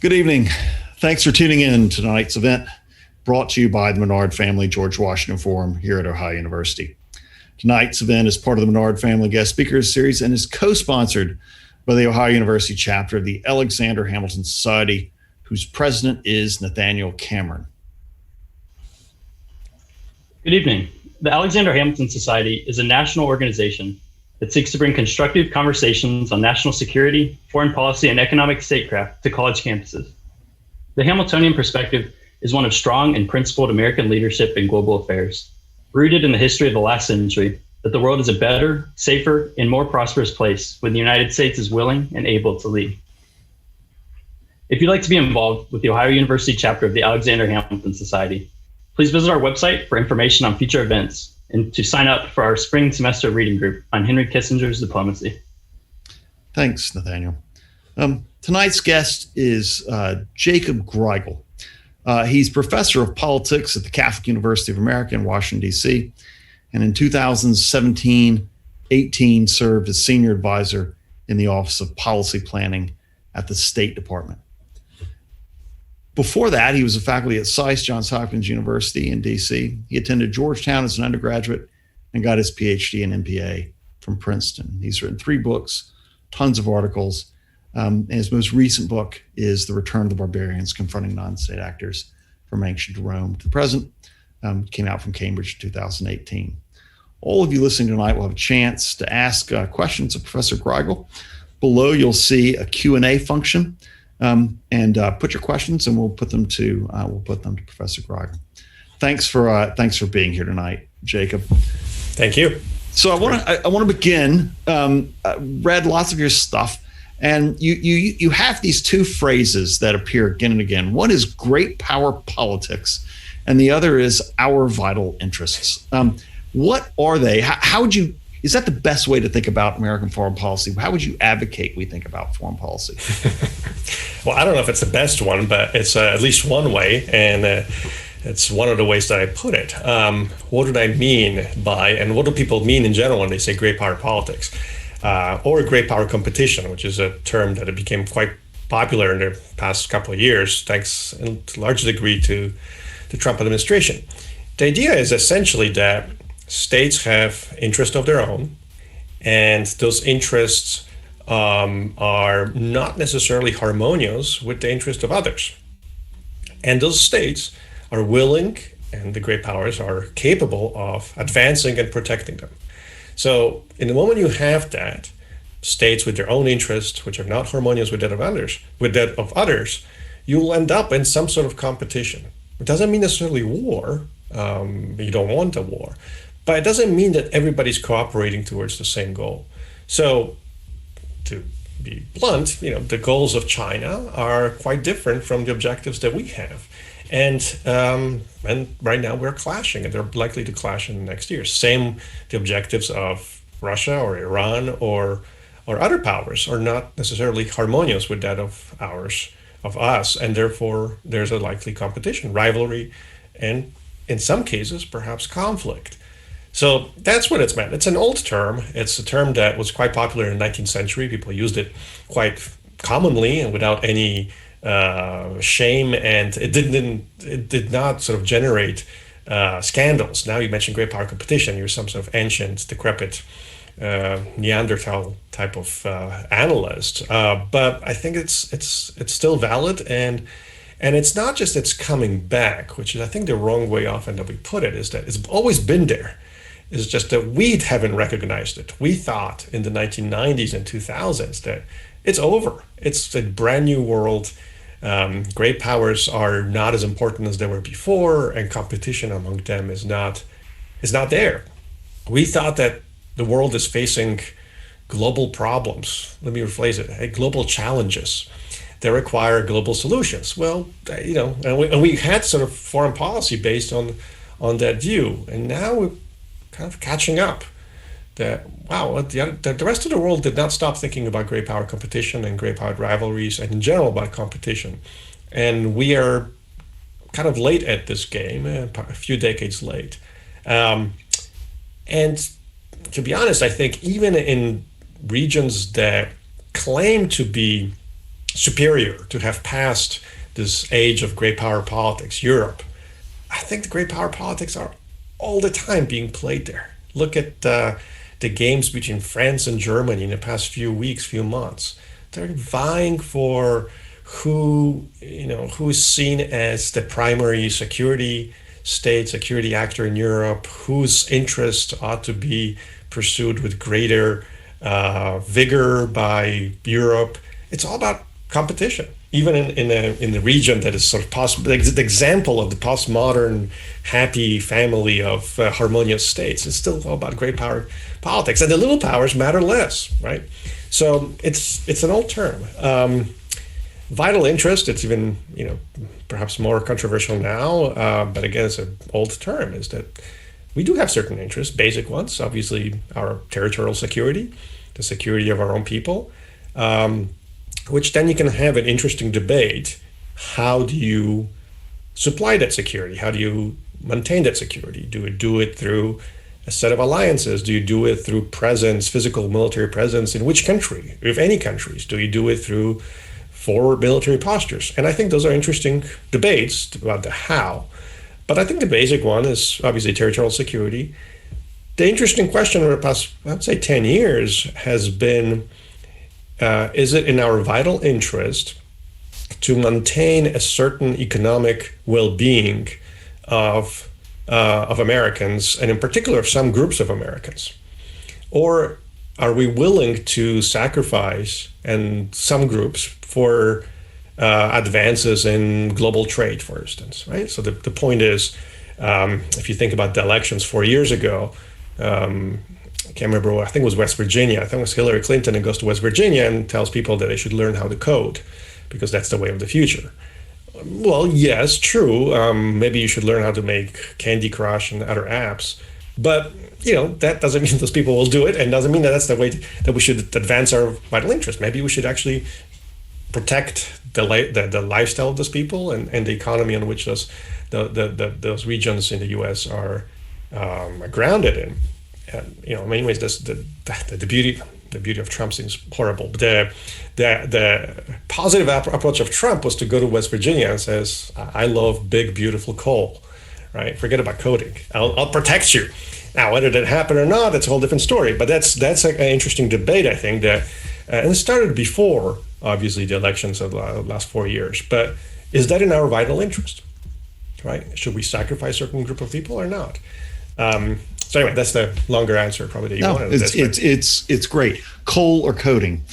Good evening. Thanks for tuning in to tonight's event, brought to you by the Menard Family George Washington Forum here at Ohio University. Tonight's event is part of the Menard Family Guest Speakers Series and is co-sponsored by the Ohio University chapter of the Alexander Hamilton Society, whose president is Nathaniel Cameron. Good evening. The Alexander Hamilton Society is a national organization that seeks to bring constructive conversations on national security, foreign policy, and economic statecraft to college campuses. The Hamiltonian perspective is one of strong and principled American leadership in global affairs, rooted in the history of the last century, that the world is a better, safer, and more prosperous place when the United States is willing and able to lead. If you'd like to be involved with the Ohio University chapter of the Alexander Hamilton Society, please visit our website for information on future events and to sign up for our spring semester reading group on Henry Kissinger's diplomacy. Thanks, Nathaniel. Tonight's guest is Jakub Grygiel. He's professor of politics at the Catholic University of America in Washington, D.C., and in 2017-18 served as senior advisor in the Office of Policy Planning at the State Department. Before that, he was a faculty at SAIS-Johns Hopkins University in D.C. He attended Georgetown as an undergraduate and got his PhD and MPA from Princeton. He's written 3 books, tons of articles. And his most recent book is The Return of the Barbarians, Confronting Non-State Actors from Ancient Rome to the Present. Came out from Cambridge in 2018. All of you listening tonight will have a chance to ask questions of Professor Grygiel. Below, you'll see a Q&A function. And put your questions, and we'll put them to Professor Grygiel. Thanks for being here tonight, Jakub. Thank you. So I want to begin. Read lots of your stuff, and you have these 2 phrases that appear again and again. One is great power politics, and the other is our vital interests. What are they? How would you? Is that the best way to think about American foreign policy? How would you advocate we think about foreign policy? Well, I don't know if it's the best one, but it's at least one way, and it's one of the ways that I put it. What do I mean by, and what do people mean in general when they say great power politics? Or great power competition, which is a term that it became quite popular in the past couple of years, thanks in large degree to the Trump administration. The idea is essentially that states have interests of their own, and those interests are not necessarily harmonious with the interest of others. And those states are willing, and the great powers are capable of advancing and protecting them. So in the moment you have that, states with their own interests, which are not harmonious with that of others, you'll end up in some sort of competition. It doesn't mean necessarily war. You don't want a war. But it doesn't mean that everybody's cooperating towards the same goal. So, to be blunt, the goals of China are quite different from the objectives that we have. And right now we're clashing, and they're likely to clash in the next year. Same, the objectives of Russia or Iran or other powers are not necessarily harmonious with that of us, and therefore there's a likely competition, rivalry, and in some cases, perhaps conflict. So that's what it's meant. It's an old term. It's a term that was quite popular in the 19th century. People used it quite commonly and without any shame, and it did not sort of generate scandals. Now you mentioned great power competition. You're some sort of ancient, decrepit Neanderthal type of analyst. But I think it's still valid, and it's not just it's coming back, which is I think the wrong way often that we put it, is that it's always been there. It's just that we haven't recognized it. We thought in the 1990s and 2000s that it's over. It's a brand new world. Great powers are not as important as they were before, and competition among them is not there. We thought that the world is facing global problems. Let me rephrase it: global challenges that require global solutions. Well, and we had sort of foreign policy based on that view, and now we're kind of catching up. That the rest of the world did not stop thinking about great power competition and great power rivalries, and in general about competition, and we are kind of late at this game, a few decades late. And to be honest, I think even in regions that claim to be superior, to have passed this age of great power politics, Europe. I think the great power politics are all the time being played there. Look at the games between France and Germany in the past few weeks, few months. They're vying for who is seen as the primary security actor in Europe, whose interests ought to be pursued with greater vigor by Europe. It's all about competition. Even in the region that is sort of the example of the postmodern happy family of harmonious states, it's still all about great power politics, and the little powers matter less, right? So it's an old term. Vital interest, it's even perhaps more controversial now, but again, it's an old term, is that we do have certain interests, basic ones, obviously our territorial security, the security of our own people, which then you can have an interesting debate. How do you supply that security? How do you maintain that security? Do you do it through a set of alliances? Do you do it through presence, physical military presence in which country, if any countries? Do you do it through forward military postures? And I think those are interesting debates about the how. But I think the basic one is obviously territorial security. The interesting question over the past, I'd say 10 years has been, is it in our vital interest to maintain a certain economic well-being of Americans, and in particular of some groups of Americans? Or are we willing to sacrifice and some groups for advances in global trade, for instance, right? So the point is, if you think about the elections 4 years ago, I can't remember, I think it was West Virginia. I think it was Hillary Clinton, and goes to West Virginia and tells people that they should learn how to code because that's the way of the future. Well, yes, true. Maybe you should learn how to make Candy Crush and other apps. But, that doesn't mean those people will do it, and doesn't mean that that's the way that we should advance our vital interest. Maybe we should actually protect the lifestyle of those people and the economy on which those regions in the U.S. are grounded in. And, in many ways, that's the beauty of Trump seems horrible. But the positive approach of Trump was to go to West Virginia and says, I love big, beautiful coal, right? Forget about coding. I'll protect you. Now, whether that happened or not, that's a whole different story. But that's an interesting debate, I think, that and it started before, obviously, the elections of the last 4 years. But is that in our vital interest, right? Should we sacrifice a certain group of people or not? So anyway, that's the longer answer probably that you wanted. It's great. Coal or coding,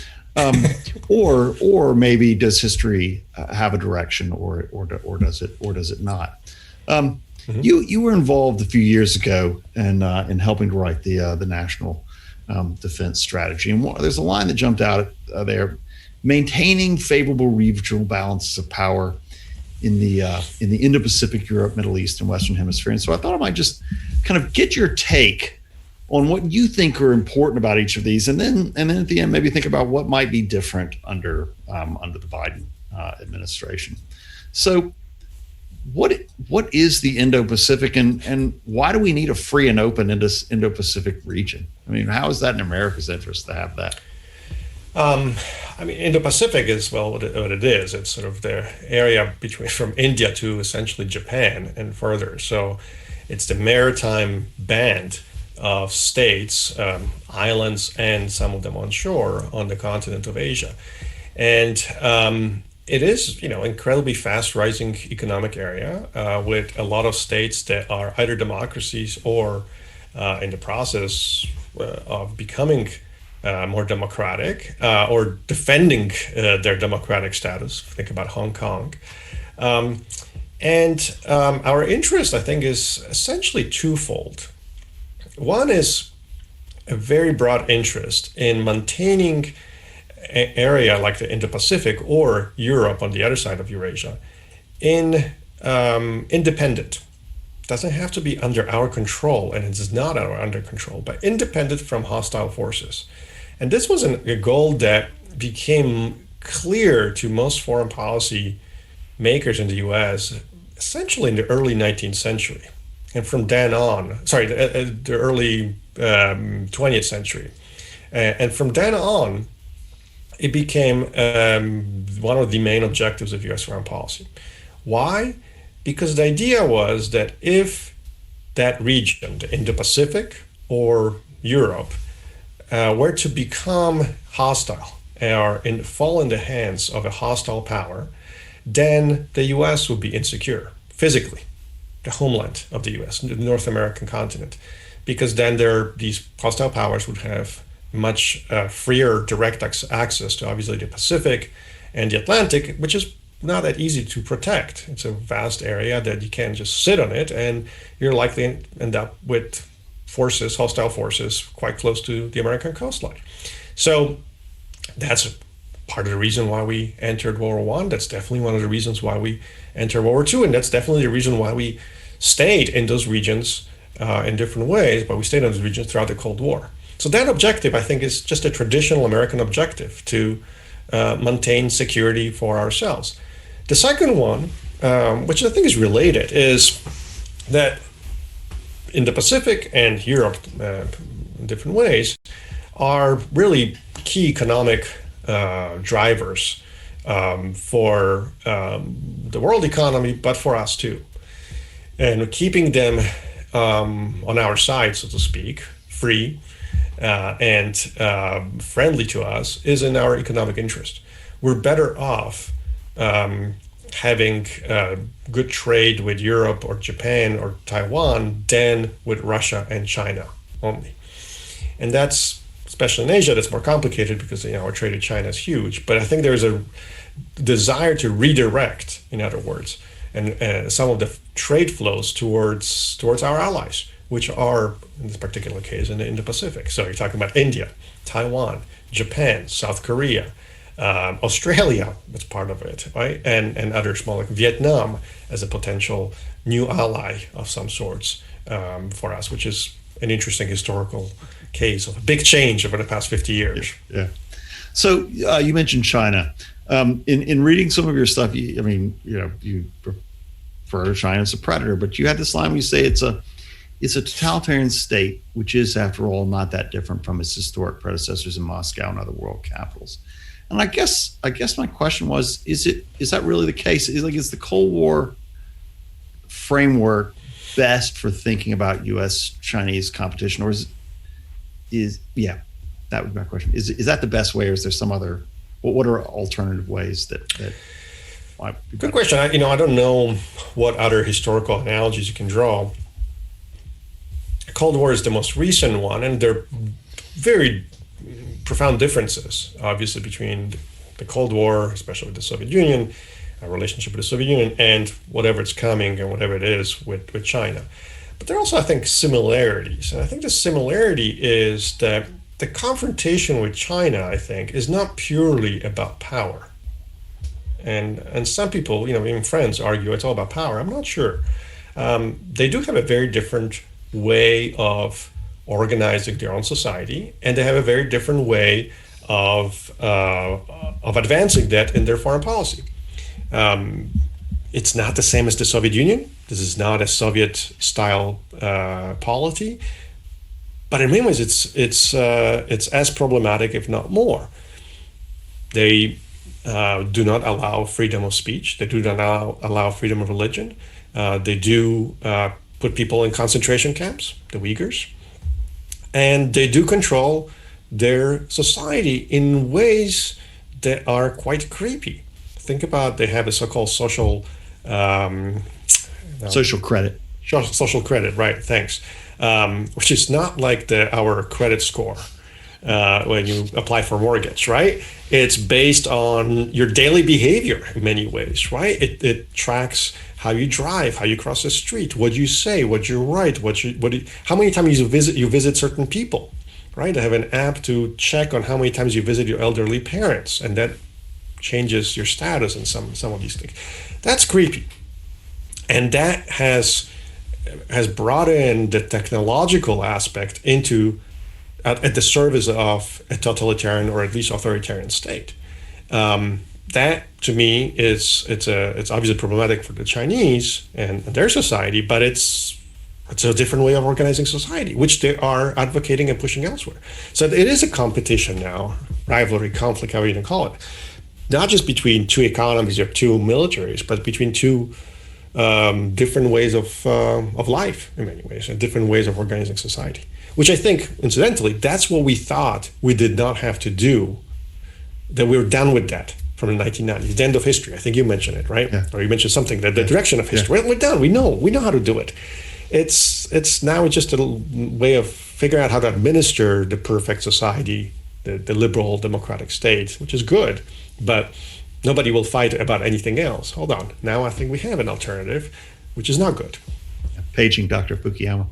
or maybe does history have a direction, or does it not? You were involved a few years ago in helping to write the national defense strategy, and there's a line that jumped out there: maintaining favorable regional balances of power in the Indo-Pacific, Europe, Middle East, and Western Hemisphere. And so I thought I might just kind of get your take on what you think are important about each of these, and then at the end maybe think about what might be different under the Biden administration. So, what is the Indo-Pacific, and why do we need a free and open Indo-Pacific region? I mean, how is that in America's interest to have that? Indo-Pacific is, well, what it is. It's sort of the area from India to essentially Japan and further. So it's the maritime band of states, islands, and some of them onshore on the continent of Asia. And it is, incredibly fast-rising economic area with a lot of states that are either democracies or in the process of becoming more democratic or defending their democratic status. Think about Hong Kong. And our interest, I think, is essentially twofold. One is a very broad interest in maintaining an area like the Indo-Pacific or Europe on the other side of Eurasia independent. Doesn't have to be under our control, and it is not under control, but independent from hostile forces. And this was a goal that became clear to most foreign policy makers in the U.S. essentially in the early 19th century. And from then on, the early 20th century. And from then on, it became one of the main objectives of U.S. foreign policy. Why? Because the idea was that if that region, the Indo-Pacific or Europe, were to become hostile or fall in the hands of a hostile power, then the U.S. would be insecure physically, the homeland of the U.S., the North American continent, because then these hostile powers would have much freer direct access to obviously the Pacific and the Atlantic, which is not that easy to protect. It's a vast area that you can't just sit on it, and you're likely to end up with hostile forces, quite close to the American coastline. So that's part of the reason why we entered World War I. That's definitely one of the reasons why we entered World War II, and that's definitely the reason why we stayed in those regions in different ways, but we stayed in those regions throughout the Cold War. So that objective, I think, is just a traditional American objective to maintain security for ourselves. The second one, which I think is related, is that in the Pacific and Europe, in different ways, are really key economic drivers for the world economy, but for us too. And keeping them on our side, so to speak, free and friendly to us is in our economic interest. We're better off having good trade with Europe or Japan or Taiwan than with Russia and China only. And that's, especially in Asia, that's more complicated because our trade with China is huge. But I think there's a desire to redirect, in other words, and some of the trade flows towards our allies, which are, in this particular case, in the Pacific. So you're talking about India, Taiwan, Japan, South Korea, Australia, that's part of it, right? And other small, like Vietnam as a potential new ally of some sorts for us, which is an interesting historical case of a big change over the past 50 years. Yeah. So you mentioned China. In reading some of your stuff, you refer to China as a predator, but you had this line where you say it's a totalitarian state, which is, after all, not that different from its historic predecessors in Moscow and other world capitals. And I guess my question was, is that really the case? Is the Cold War framework best for thinking about U.S.-Chinese competition, or that would be my question. Is that the best way, or is there some other? What are alternative ways that might be better? Good question. I don't know what other historical analogies you can draw. The Cold War is the most recent one, and there are very profound differences, obviously, between the Cold War, especially with the Soviet Union, our relationship with the Soviet Union, and whatever it's coming and whatever it is with China. But there are also, I think, similarities. And I think the similarity is that the confrontation with China, I think, is not purely about power. And some people, even friends, argue it's all about power. I'm not sure. They do have a very different way of organizing their own society, and they have a very different way of advancing that in their foreign policy. It's not the same as the Soviet Union. This is not a Soviet-style polity, but in many ways, it's as problematic, if not more. They do not allow freedom of speech. They do not allow freedom of religion. They do put people in concentration camps, the Uyghurs, and they do control their society in ways that are quite creepy. Think about, they have a so-called social credit. Social credit, right? Thanks. Which is not like our credit score when you apply for a mortgage, right? It's based on your daily behavior in many ways, right? It tracks how you drive, how you cross the street, what you say, what you write, how many times you visit certain people, right? They have an app to check on how many times you visit your elderly parents, and that changes your status in some of these things. That's creepy, and that has brought in the technological aspect into at the service of a totalitarian or at least authoritarian state. That to me it's obviously problematic for the Chinese and their society, but it's a different way of organizing society, which they are advocating and pushing elsewhere. So it is a competition now rivalry, conflict, however you can call it, not just between two economies or two militaries, but between two different ways of life in many ways, and different ways of organizing society. Which I think, incidentally, that's what we thought we did not have to do, that we were done with that from the 1990s, the end of history. I think you mentioned it, right? Yeah. Or you mentioned something, the direction of history. Yeah. We're done. We know how to do it. It's now just a way of figuring out how to administer the perfect society, the liberal democratic state, which is good, but nobody will fight about anything else. Hold on. Now I think we have an alternative, which is not good. Paging Dr. Fukuyama.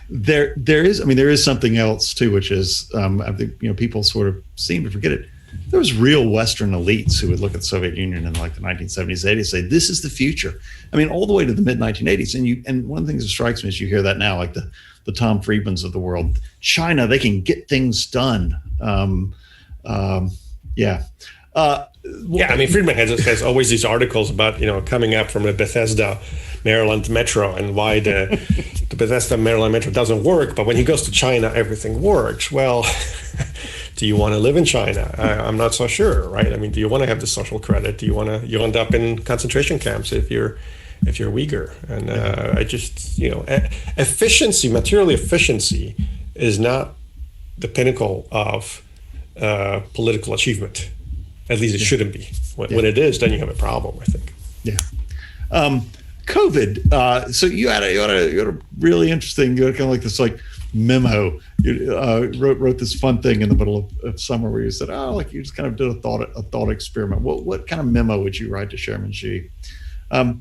There is something else too, which is I think people sort of seem to forget it. There was real Western elites who would look at the Soviet Union in like the 1970s, 80s, say this is the future. I mean, all the way to the mid 1980s. And one of the things that strikes me is you hear that now, like the Tom Friedmans of the world. China, they can get things done. Friedman has always these articles about coming up from the Bethesda, Maryland metro and why the Bethesda, Maryland metro doesn't work, but when he goes to China, everything works. Well, do you want to live in China? I'm not so sure, right? I mean, do you want to have the social credit? Do you you end up in concentration camps if you're Uyghur? And I just efficiency, material efficiency, is not the pinnacle of political achievement. At least it shouldn't be. When it is, then you have a problem, I think. Yeah. COVID. So you had a really interesting, you had kind of like this memo. You wrote this fun thing in the middle of summer where you said, you just kind of did a thought experiment. What kind of memo would you write to Chairman Xi? How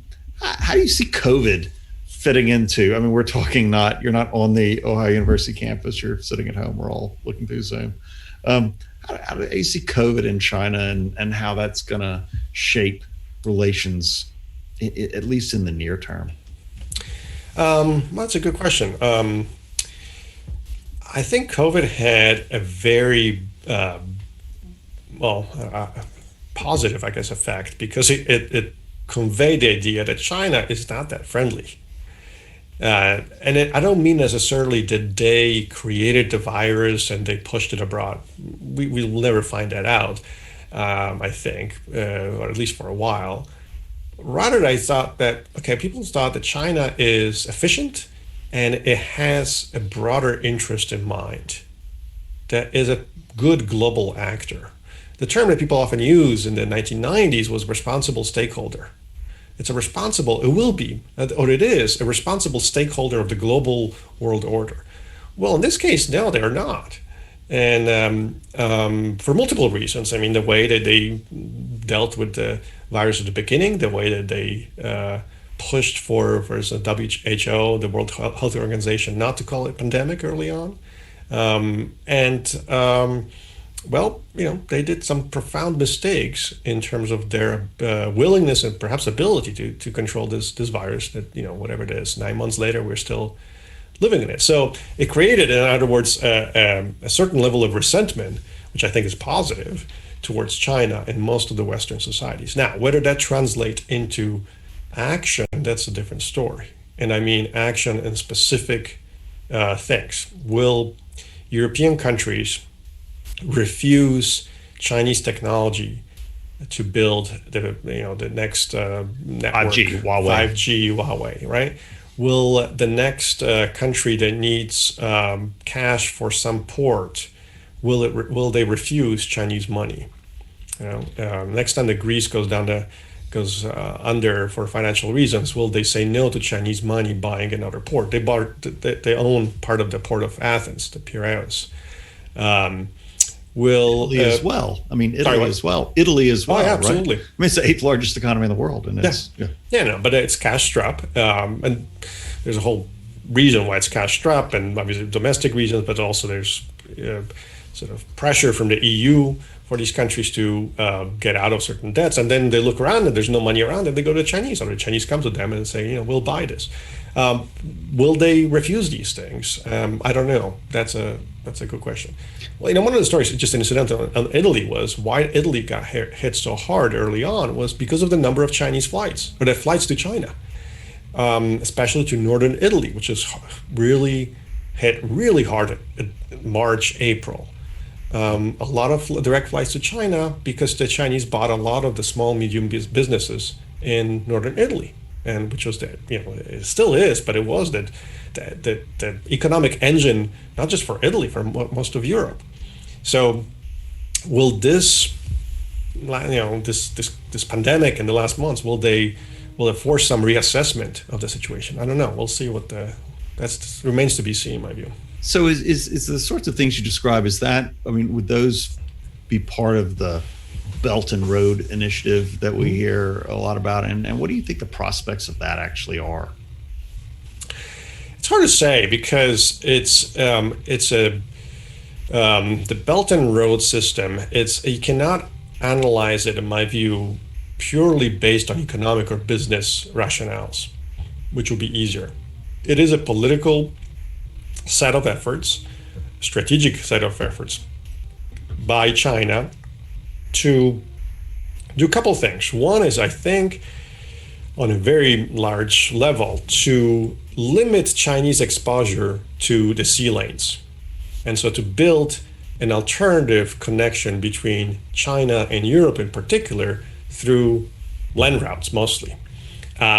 do you see COVID fitting into? I mean, we're talking you're not on the Ohio University campus. You're sitting at home. We're all looking through Zoom. How do you see COVID in China and how that's going to shape relations, at least in the near term? That's a good question. I think COVID had a very positive, I guess, effect because it conveyed the idea that China is not that friendly. I don't mean necessarily that they created the virus and they pushed it abroad. We will never find that out, I think, or at least for a while. Rather, I thought that, people thought that China is efficient and it has a broader interest in mind, that is a good global actor. The term that people often use in the 1990s was responsible stakeholder. It will be, or it is, a responsible stakeholder of the global world order. Well, in this case, no, they're not. And for multiple reasons. I mean, the way that they dealt with the virus at the beginning, the way that they pushed for the WHO, the World Health Organization, not to call it pandemic early on. They did some profound mistakes in terms of their willingness and perhaps ability to control this virus that, whatever it is, 9 months later, we're still living in it. So it created, in other words, a certain level of resentment, which I think is positive, towards China in most of the Western societies. Now, whether that translates into action, that's a different story. And I mean action in specific things. Will European countries refuse Chinese technology to build the next network, 5G Huawei, right? Will the next country that needs cash for some port, will they refuse Chinese money? Next time the Greece goes under for financial reasons, will they say no to Chinese money buying another port? They own part of the port of Athens, the Piraeus. Italy as well. I mean, Italy as well. Italy as well, yeah, absolutely. Right? I mean, it's the 8th largest economy in the world, and but it's cash-strapped, and there's a whole reason why it's cash-strapped, and obviously domestic reasons, but also there's sort of pressure from the EU for these countries to get out of certain debts, and then they look around and there's no money around, and they go to the Chinese, or the Chinese come to them and say, we'll buy this. Will they refuse these things? I don't know. That's a good question. Well, one of the stories, just incidental, on Italy was why Italy got hit so hard early on was because of the number of Chinese flights, or the flights to China, especially to northern Italy, which is really hit really hard in March, April. a lot of direct flights to China because the Chinese bought a lot of the small, medium businesses in northern Italy, and which was it still is, but it was the economic engine, not just for Italy, for most of Europe. So, will this pandemic in the last months, will it force some reassessment of the situation? I don't know. We'll see that remains to be seen, in my view. So is the sorts of things you describe, would those be part of the Belt and Road Initiative that we hear a lot about? And what do you think the prospects of that actually are? It's hard to say because the Belt and Road system, you cannot analyze it, in my view, purely based on economic or business rationales, which will be easier. It is a political set of efforts, strategic set of efforts by China to do a couple things. One is, I think, on a very large level, to limit Chinese exposure to the sea lanes. And so to build an alternative connection between China and Europe in particular through land routes mostly,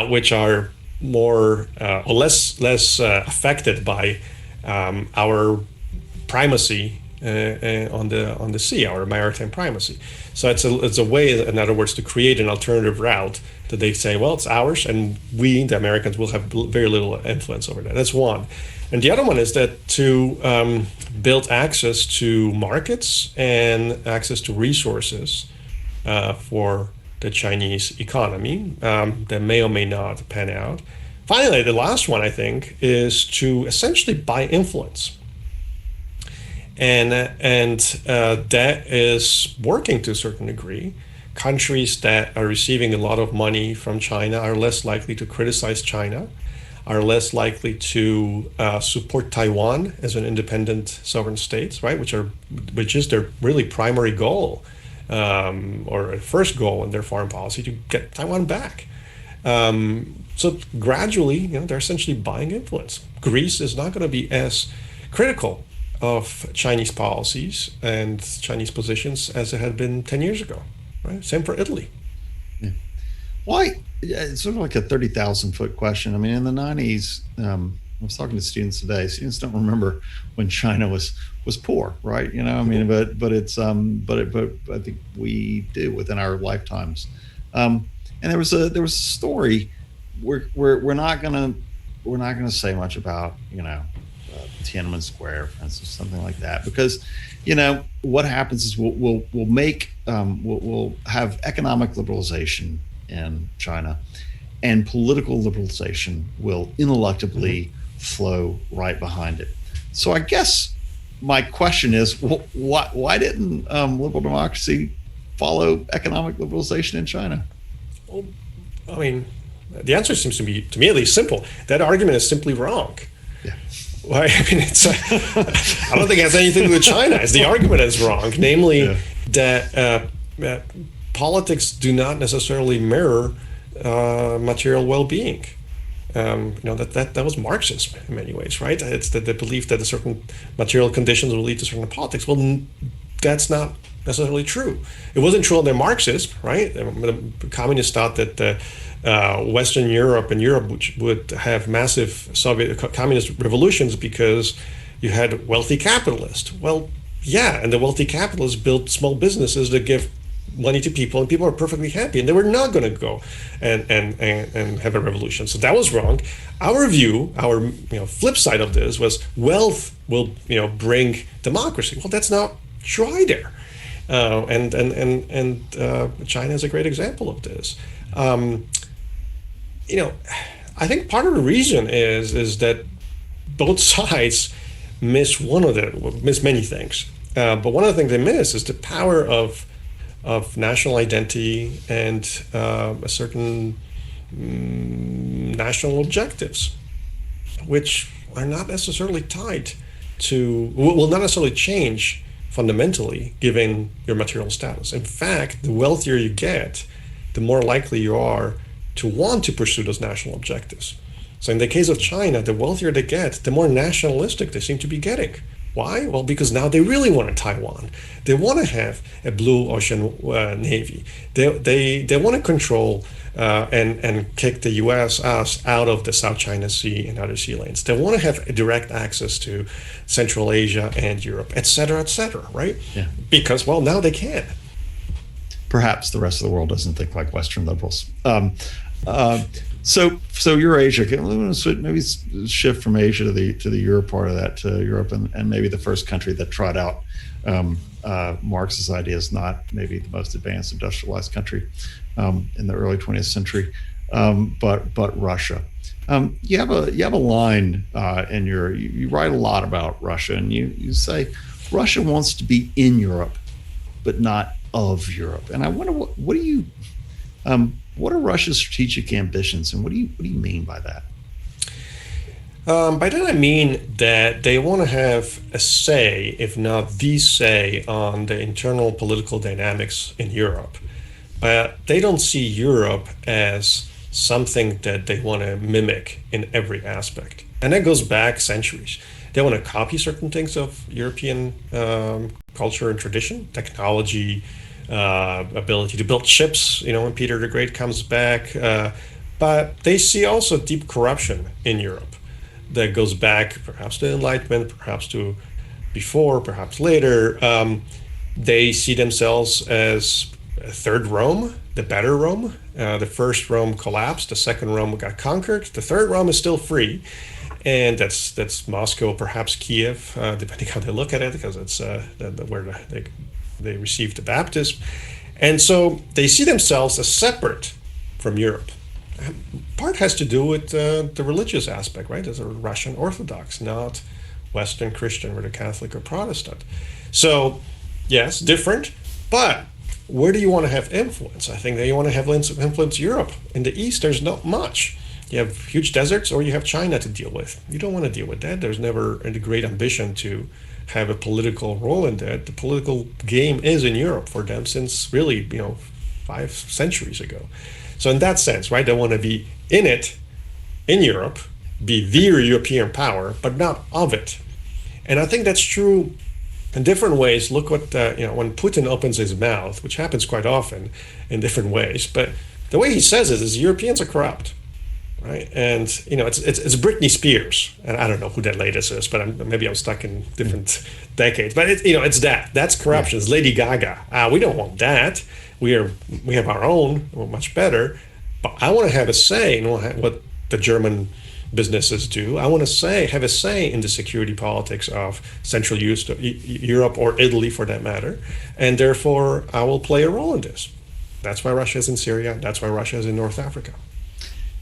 which are more or less affected by our primacy on the sea, our maritime primacy. So it's a way, in other words, to create an alternative route that they say, well, it's ours, and we, the Americans, will have very little influence over that. That's one. And the other one is that to build access to markets and access to resources for the Chinese economy that may or may not pan out. Finally, the last one, I think, is to essentially buy influence. And that is working to a certain degree. Countries that are receiving a lot of money from China are less likely to criticize China, are less likely to support Taiwan as an independent sovereign state, right? Which is their really primary goal, or first goal in their foreign policy, to get Taiwan back. So gradually, they're essentially buying influence. Greece is not going to be as critical of Chinese policies and Chinese positions as it had been 10 years ago, right? Same for Italy. Yeah. Why? It's sort of like a 30,000-foot question. I mean, in the 90s, I was talking to students today. Students don't remember when China was poor, right? But I think we do within our lifetimes. And there was a story. We're not gonna say much about Tiananmen Square, for instance, something like that, because what happens is we'll have economic liberalization in China, and political liberalization will ineluctably flow right behind it. So I guess my question is, why didn't liberal democracy follow economic liberalization in China? Well, I mean, the answer seems to me at least, simple. That argument is simply wrong. Yeah. Well, I mean, I don't think it has anything to do with China. It's the argument is wrong, namely that politics do not necessarily mirror material well-being. That was Marxism in many ways, right? It's the belief that a certain material conditions will lead to certain politics. Well, that's not necessarily true. It wasn't true under Marxism, right? The communists thought that Western Europe and Europe would have massive Soviet communist revolutions because you had wealthy capitalists. Well, yeah, and the wealthy capitalists built small businesses that give money to people, and people are perfectly happy, and they were not going to go and have a revolution. So that was wrong. Our view, our flip side of this was wealth will bring democracy. Well, that's not true either. And China is a great example of this. I think part of the reason is that both sides miss many things. But one of the things they miss is the power of national identity and a certain national objectives, which are not necessarily tied to, will not necessarily change fundamentally given your material status. In fact, the wealthier you get, the more likely you are to want to pursue those national objectives. So in the case of China, the wealthier they get, the more nationalistic they seem to be getting. Why? Well, because now they really want a Taiwan. They want to have a blue ocean navy. They want to control and kick the U.S. out of the South China Sea and other sea lanes. They want to have direct access to Central Asia and Europe, et cetera, right? Yeah. Because, well, now they can. Perhaps the rest of the world doesn't think like Western liberals. So Eurasia. Maybe shift from Asia to the Europe part of that, to Europe, and maybe the first country that trot out Marx's ideas, not maybe the most advanced industrialized country in the early 20th century, but Russia. You have a line in you write a lot about Russia, and you say Russia wants to be in Europe, but not of Europe. And I wonder what are Russia's strategic ambitions, and what do you mean by that? By that I mean that they want to have a say, if not the say, on the internal political dynamics in Europe. But they don't see Europe as something that they want to mimic in every aspect. And that goes back centuries. They want to copy certain things of European culture and tradition, technology, ability to build ships, when Peter the Great comes back. But they see also deep corruption in Europe that goes back perhaps to Enlightenment, perhaps to before, perhaps later. They see themselves as a third Rome, the better Rome. The first Rome collapsed, the second Rome got conquered, the third Rome is still free. And that's Moscow, perhaps Kiev, depending how they look at it, because it's where they received the baptism. And so they see themselves as separate from Europe. Part has to do with the religious aspect, right? As a Russian Orthodox, not Western Christian, whether Catholic or Protestant. So, yes, different, but where do you want to have influence? I think that you want to have influence Europe. In the East, there's not much. You have huge deserts, or you have China to deal with. You don't want to deal with that. There's never a great ambition to have a political role in that. The political game is in Europe for them since really, 5 centuries ago. So in that sense, right, they want to be in it, in Europe, be the European power, but not of it. And I think that's true in different ways. Look what, when Putin opens his mouth, which happens quite often in different ways, but the way he says it is Europeans are corrupt. Right, and it's Britney Spears, and I don't know who that latest is, but maybe I'm stuck in different decades. But it's that's corruption. It's Lady Gaga. We don't want that. We have our own, we're much better. But I want to have a say in what the German businesses do. I want to have a say in the security politics of Central Europe or Italy, for that matter, and therefore I will play a role in this. That's why Russia is in Syria. That's why Russia is in North Africa.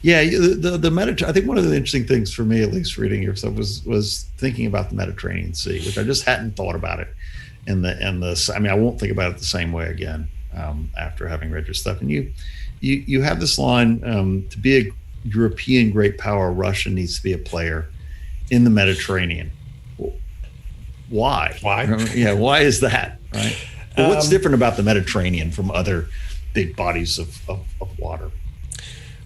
Yeah, the Mediterranean. I think one of the interesting things for me, at least reading your stuff, was thinking about the Mediterranean Sea, which I just hadn't thought about it. I won't think about it the same way again after having read your stuff. And you have this line: to be a European great power, Russia needs to be a player in the Mediterranean. Why? Yeah, why is that? Right. Well, what's different about the Mediterranean from other big bodies of water?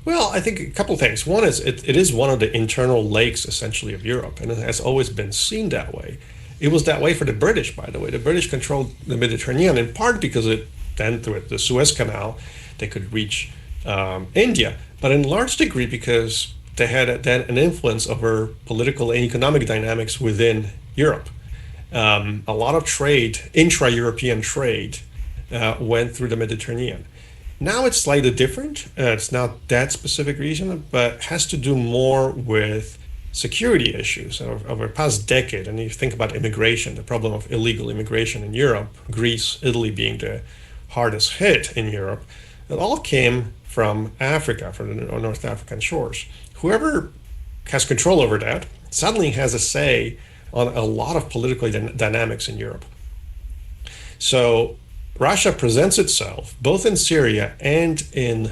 Well, I think a couple of things. One is it is one of the internal lakes, essentially, of Europe, and it has always been seen that way. It was that way for the British, by the way. The British controlled the Mediterranean in part because then through the Suez Canal, they could reach India, but in large degree because they had then an influence over political and economic dynamics within Europe. A lot of trade, intra-European trade, went through the Mediterranean. Now it's slightly different. It's not that specific reason, but has to do more with security issues over the past decade. And you think about immigration, the problem of illegal immigration in Europe, Greece, Italy being the hardest hit in Europe. It all came from Africa, from the North African shores. Whoever has control over that suddenly has a say on a lot of political dynamics in Europe. So Russia presents itself, both in Syria and in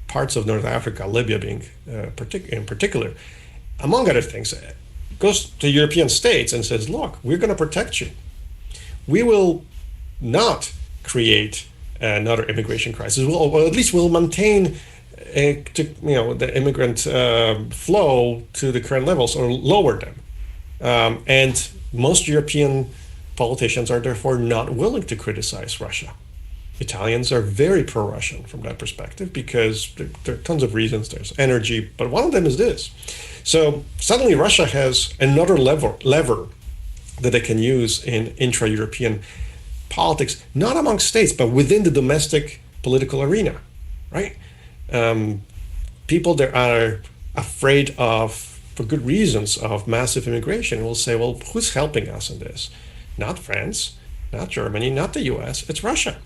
parts of North Africa, Libya being in particular, among other things, goes to European states and says, look, we're going to protect you. We will not create another immigration crisis. Or at least we'll maintain the immigrant flow to the current levels or lower them. And most European politicians are therefore not willing to criticize Russia. Italians are very pro-Russian from that perspective because there are tons of reasons. There's energy, but one of them is this. So suddenly Russia has another lever that they can use in intra-European politics, not among states, but within the domestic political arena, right? People that are afraid of, for good reasons, of massive immigration will say, well, who's helping us in this? Not France, not Germany, not the US, it's Russia.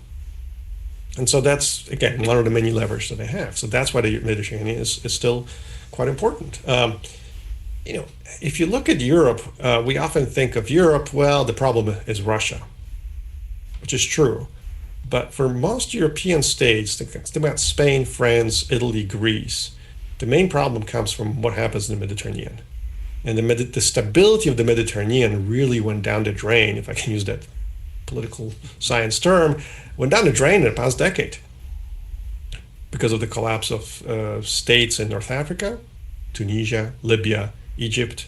And so that's, again, one of the many levers that they have. So that's why the Mediterranean is still quite important. If you look at Europe, we often think of Europe, well, the problem is Russia, which is true. But for most European states, think about Spain, France, Italy, Greece, the main problem comes from what happens in the Mediterranean. And the stability of the Mediterranean really went down the drain, if I can use that political science term, went down the drain in the past decade because of the collapse of states in North Africa, Tunisia, Libya, Egypt,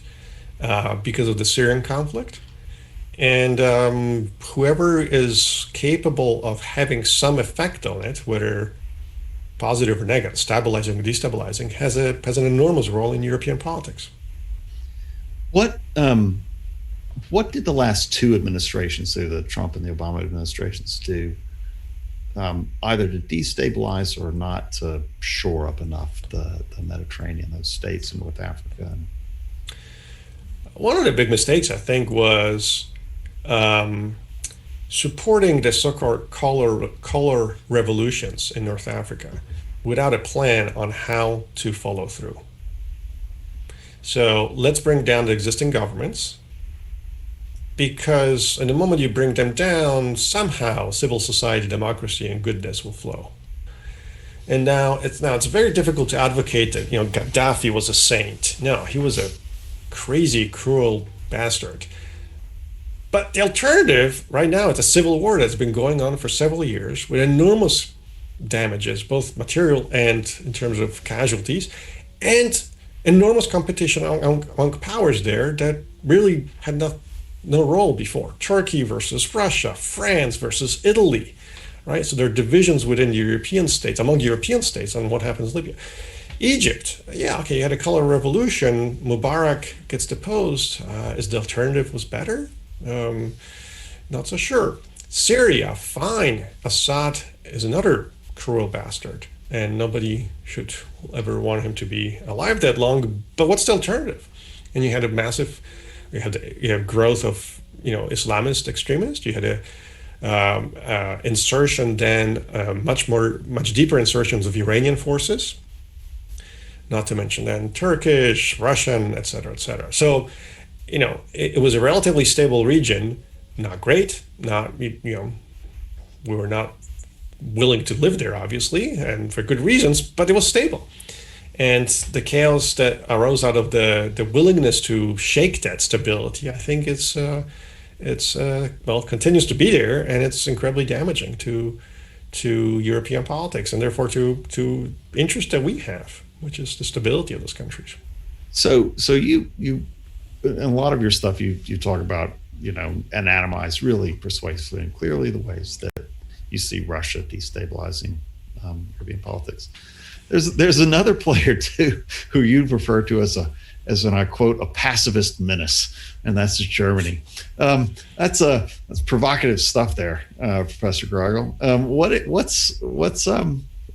because of the Syrian conflict. And whoever is capable of having some effect on it, whether positive or negative, stabilizing or destabilizing, has an enormous role in European politics. What did the last two administrations do, the Trump and the Obama administrations do, either to destabilize or not to shore up enough the Mediterranean, those states in North Africa? One of the big mistakes, I think, was supporting the so-called color revolutions in North Africa without a plan on how to follow through. So let's bring down the existing governments, because in the moment you bring them down, somehow civil society, democracy, and goodness will flow. And now it's very difficult to advocate that Gaddafi was a saint. No, he was a crazy, cruel bastard. But the alternative right now is a civil war that's been going on for several years with enormous damages, both material and in terms of casualties, and enormous competition among powers there that really had no role before. Turkey versus Russia, France versus Italy, right? So there are divisions within the European states, among European states, on what happens in Libya. Egypt, you had a color revolution. Mubarak gets deposed. Is the alternative was better? Not so sure. Syria, fine. Assad is another cruel bastard, and nobody should ever want him to be alive that long. But what's the alternative? And you had growth of Islamist extremists. You had a insertion then, much deeper insertions of Iranian forces. Not to mention then Turkish, Russian, et cetera, et cetera. So, it was a relatively stable region. Not great. We were not willing to live there, obviously, and for good reasons, but it was stable. And the chaos that arose out of the willingness to shake that stability, I think continues to be there, and it's incredibly damaging to European politics, and therefore to interests that we have, which is the stability of those countries. So you in a lot of your stuff you talk about and anatomize really persuasively and clearly the ways that you see Russia destabilizing European politics. There's another player too who you refer to as an, I quote, a pacifist menace, and that's Germany. That's provocative stuff there, Professor Grygiel.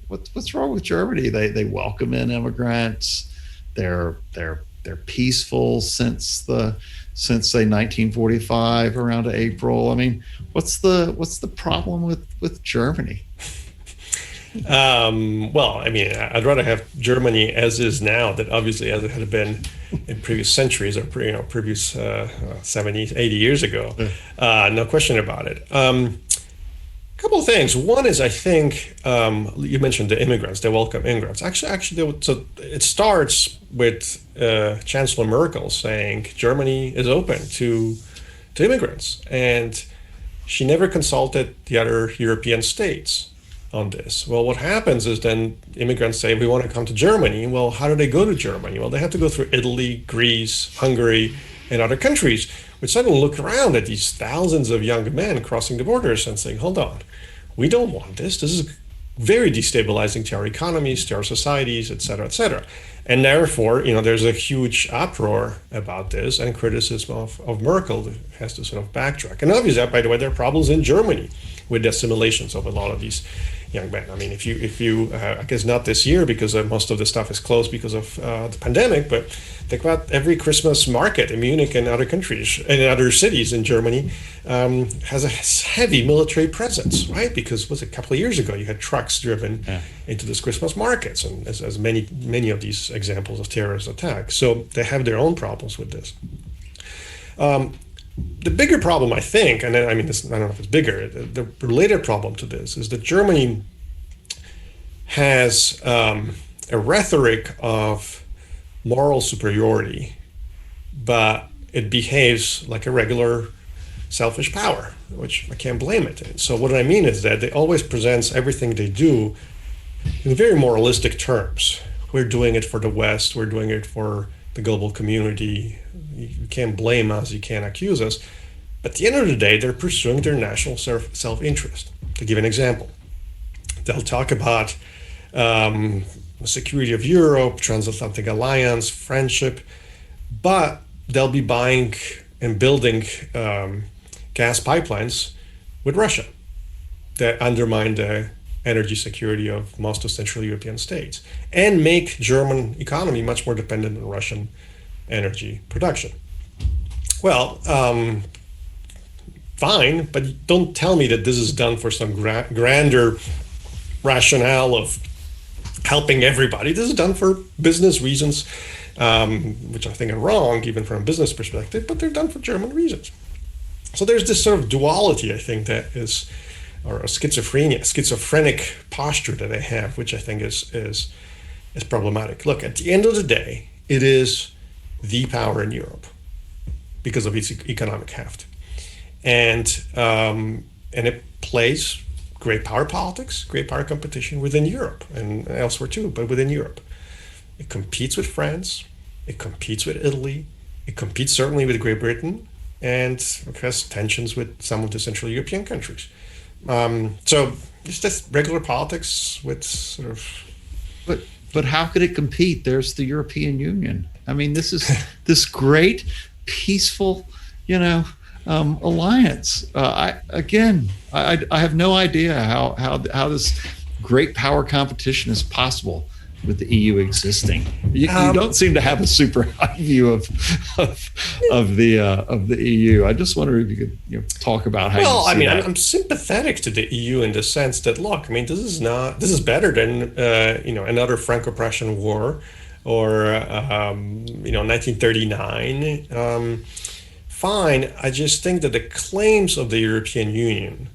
What's wrong with Germany? They welcome in immigrants. They're peaceful since say 1945 around April. I mean, what's the problem with Germany? I'd rather have Germany as is now than obviously as it had been in previous centuries or previous 70, 80 years ago. No question about it. Couple of things. One is, I think you mentioned the immigrants. They welcome immigrants. Actually, so it starts with Chancellor Merkel saying Germany is open to immigrants, and she never consulted the other European states on this. Well, what happens is then immigrants say, we want to come to Germany. Well, how do they go to Germany? Well, they have to go through Italy, Greece, Hungary, in other countries would suddenly look around at these thousands of young men crossing the borders and saying, hold on, we don't want this. This is very destabilizing to our economies, to our societies, et cetera, et cetera. And therefore, there's a huge uproar about this and criticism of Merkel that has to sort of backtrack. And obviously, by the way, there are problems in Germany with the assimilations of a lot of these young men. I mean, if you I guess not this year because most of the stuff is closed because of the pandemic, but think about every Christmas market in Munich and other countries and other cities in Germany has a heavy military presence, right? Because a couple of years ago you had trucks driven into these Christmas markets, and as many of these examples of terrorist attacks. So they have their own problems with this. The bigger problem, I think, and I don't know if it's bigger, the related problem to this is that Germany has a rhetoric of moral superiority, but it behaves like a regular selfish power, which I can't blame it. And so what I mean is that they always present everything they do in very moralistic terms. We're doing it for the West, we're doing it for the global community. You can't blame us, you can't accuse us. But at the end of the day, they're pursuing their national self-interest. To give an example, they'll talk about the security of Europe, transatlantic alliance, friendship, but they'll be buying and building gas pipelines with Russia that undermine the energy security of most of Central European states and make German economy much more dependent on Russian energy production. Well, fine, but don't tell me that this is done for some grander rationale of helping everybody. This is done for business reasons, which I think are wrong, even from a business perspective, but they're done for German reasons. So there's this sort of duality, I think, that is, or a schizophrenic posture that they have, which I think is problematic. Look, at the end of the day, it is the power in Europe because of its economic heft, and it plays great power politics, great power competition within Europe and elsewhere too, but within Europe. It competes with France, it competes with Italy, it competes certainly with Great Britain, and it has tensions with some of the Central European countries. So it's just regular politics with sort of... But how could it compete? There's the European Union. I mean, this is this great, peaceful, alliance. I have no idea how this great power competition is possible with the EU existing. You don't seem to have a super high view of the EU. I just wonder if you could talk about how. Well, you see I'm sympathetic to the EU in the sense that, look, this is better than another Franco-Prussian war or 1939. Fine. I just think that the claims of the European Union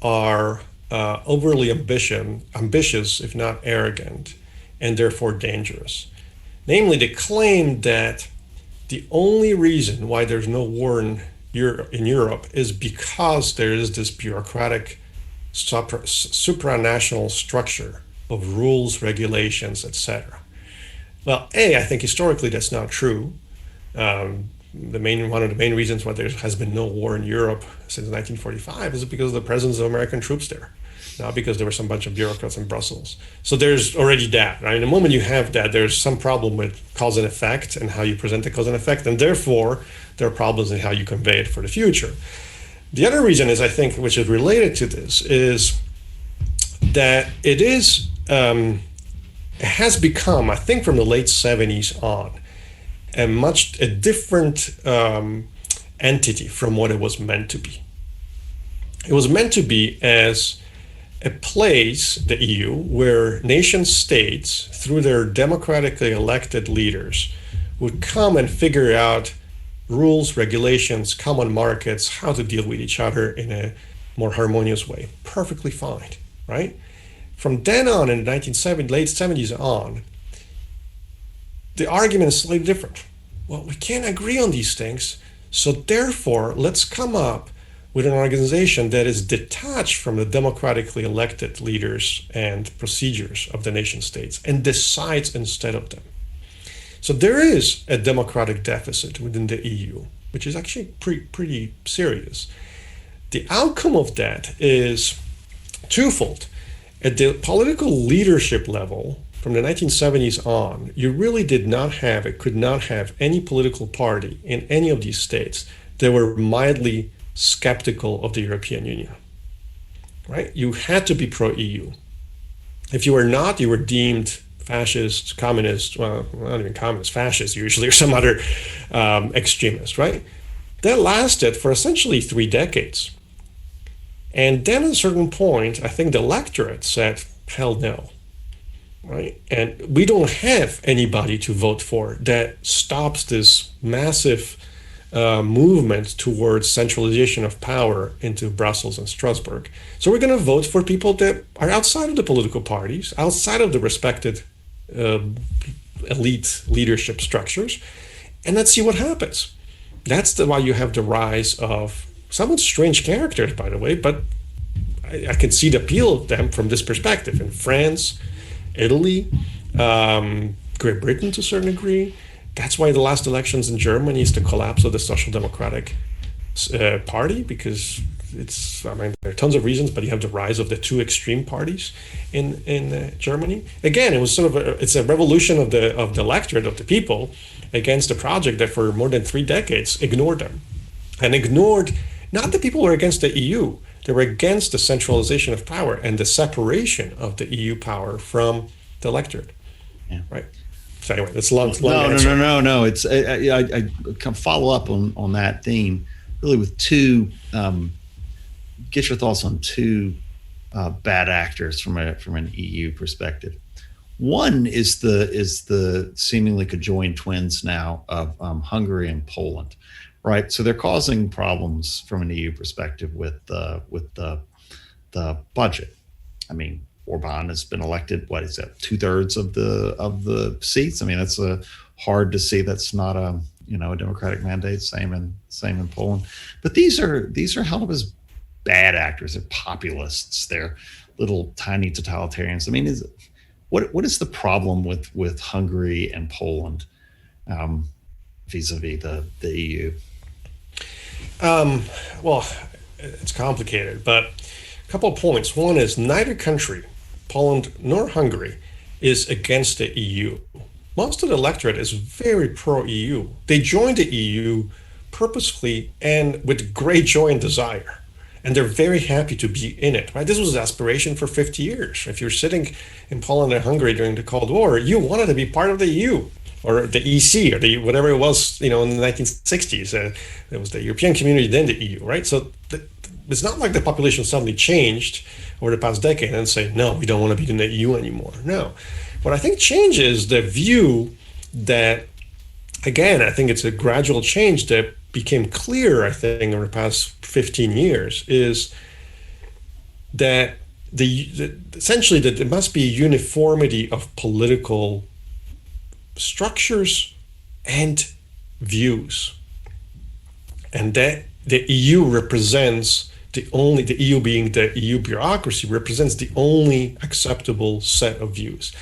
are overly ambitious, if not arrogant, and therefore dangerous. Namely, the claim that the only reason why there's no war in Europe is because there is this bureaucratic supranational structure of rules, regulations, etc. Well, I think historically that's not true. One of the main reasons why there has been no war in Europe since 1945 is because of the presence of American troops there, not because there were some bunch of bureaucrats in Brussels. So there's already that, right? The moment you have that, there's some problem with cause and effect and how you present the cause and effect, and therefore there are problems in how you convey it for the future. The other reason is, I think, which is related to this, is that it has become, I think from the late 70s on, a different entity from what it was meant to be. It was meant to be as a place, the EU, where nation states, through their democratically elected leaders, would come and figure out rules, regulations, common markets, how to deal with each other in a more harmonious way. Perfectly fine, right? From then on, in the late 70s on, the argument is slightly different. Well, we can't agree on these things, so therefore, let's come up with an organization that is detached from the democratically elected leaders and procedures of the nation states and decides instead of them. So there is a democratic deficit within the EU, which is actually pretty serious. The outcome of that is twofold. At the political leadership level, from the 1970s on, you really could not have any political party in any of these states that were mildly skeptical of the European Union, right? You had to be pro-EU. If you were not, you were deemed fascist, communist, well, not even communist, fascist usually, or some other extremist, right? That lasted for essentially 3 decades. And then at a certain point, I think the electorate said, hell no, right? And we don't have anybody to vote for that stops this massive movement towards centralization of power into Brussels and Strasbourg. So we're going to vote for people that are outside of the political parties, outside of the respected elite leadership structures, and let's see what happens. That's why you have the rise of somewhat strange characters, by the way, but I can see the appeal of them from this perspective. In France, Italy, Great Britain to a certain degree. That's why the last elections in Germany is the collapse of the Social Democratic Party, because there are tons of reasons, but you have the rise of the two extreme parties in Germany. Again, it was it's a revolution of the electorate, of the people, against a project that for more than 3 decades ignored them. And ignored not the people who were against the EU, they were against the centralization of power and the separation of the EU power from the electorate. Yeah. Right. So anyway, that's a long answer. No. It's I can follow up on that theme really with two. Get your thoughts on two bad actors from an EU perspective. One is the seemingly conjoined twins now of Hungary and Poland. Right, so they're causing problems from an EU perspective with the budget. I mean, Orban has been elected. What is that? 2/3 of the seats. I mean, that's hard to see. That's not a democratic mandate. Same in Poland. But these are held up as bad actors. They're populists. They're little tiny totalitarians. I mean, what is the problem with Hungary and Poland vis-a-vis the EU? Well, it's complicated, but a couple of points. One is neither country, Poland nor Hungary, is against the EU. Most of the electorate is very pro-EU. They joined the EU purposefully and with great joy and desire. And they're very happy to be in it, right? This was an aspiration for 50 years. If you're sitting in Poland and Hungary during the Cold War, you wanted to be part of the EU. Or the EC, or whatever it was, in the 1960s. It was the European Community, then the EU, right? So it's not like the population suddenly changed over the past decade and say, no, we don't want to be in the EU anymore. No. What I think changes the view that, again, I think it's a gradual change that became clear, I think, over the past 15 years, is that essentially that there must be uniformity of political structures and views, and that the EU represents the EU being the EU bureaucracy represents the only acceptable set of views.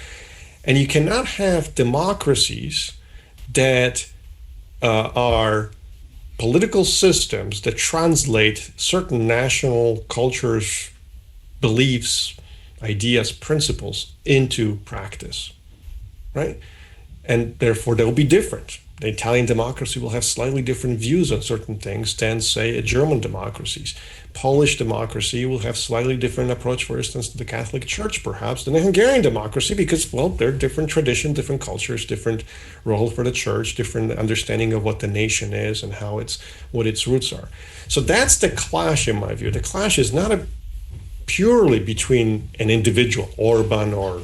And you cannot have democracies that are political systems that translate certain national cultures, beliefs, ideas, principles into practice, right? And therefore, they will be different. The Italian democracy will have slightly different views on certain things than, say, a German democracies. Polish democracy will have slightly different approach, for instance, to the Catholic Church, perhaps, than a Hungarian democracy, because, well, they're different tradition, different cultures, different role for the church, different understanding of what the nation is and what its roots are. So that's the clash, in my view. The clash is not purely between an individual, Orban or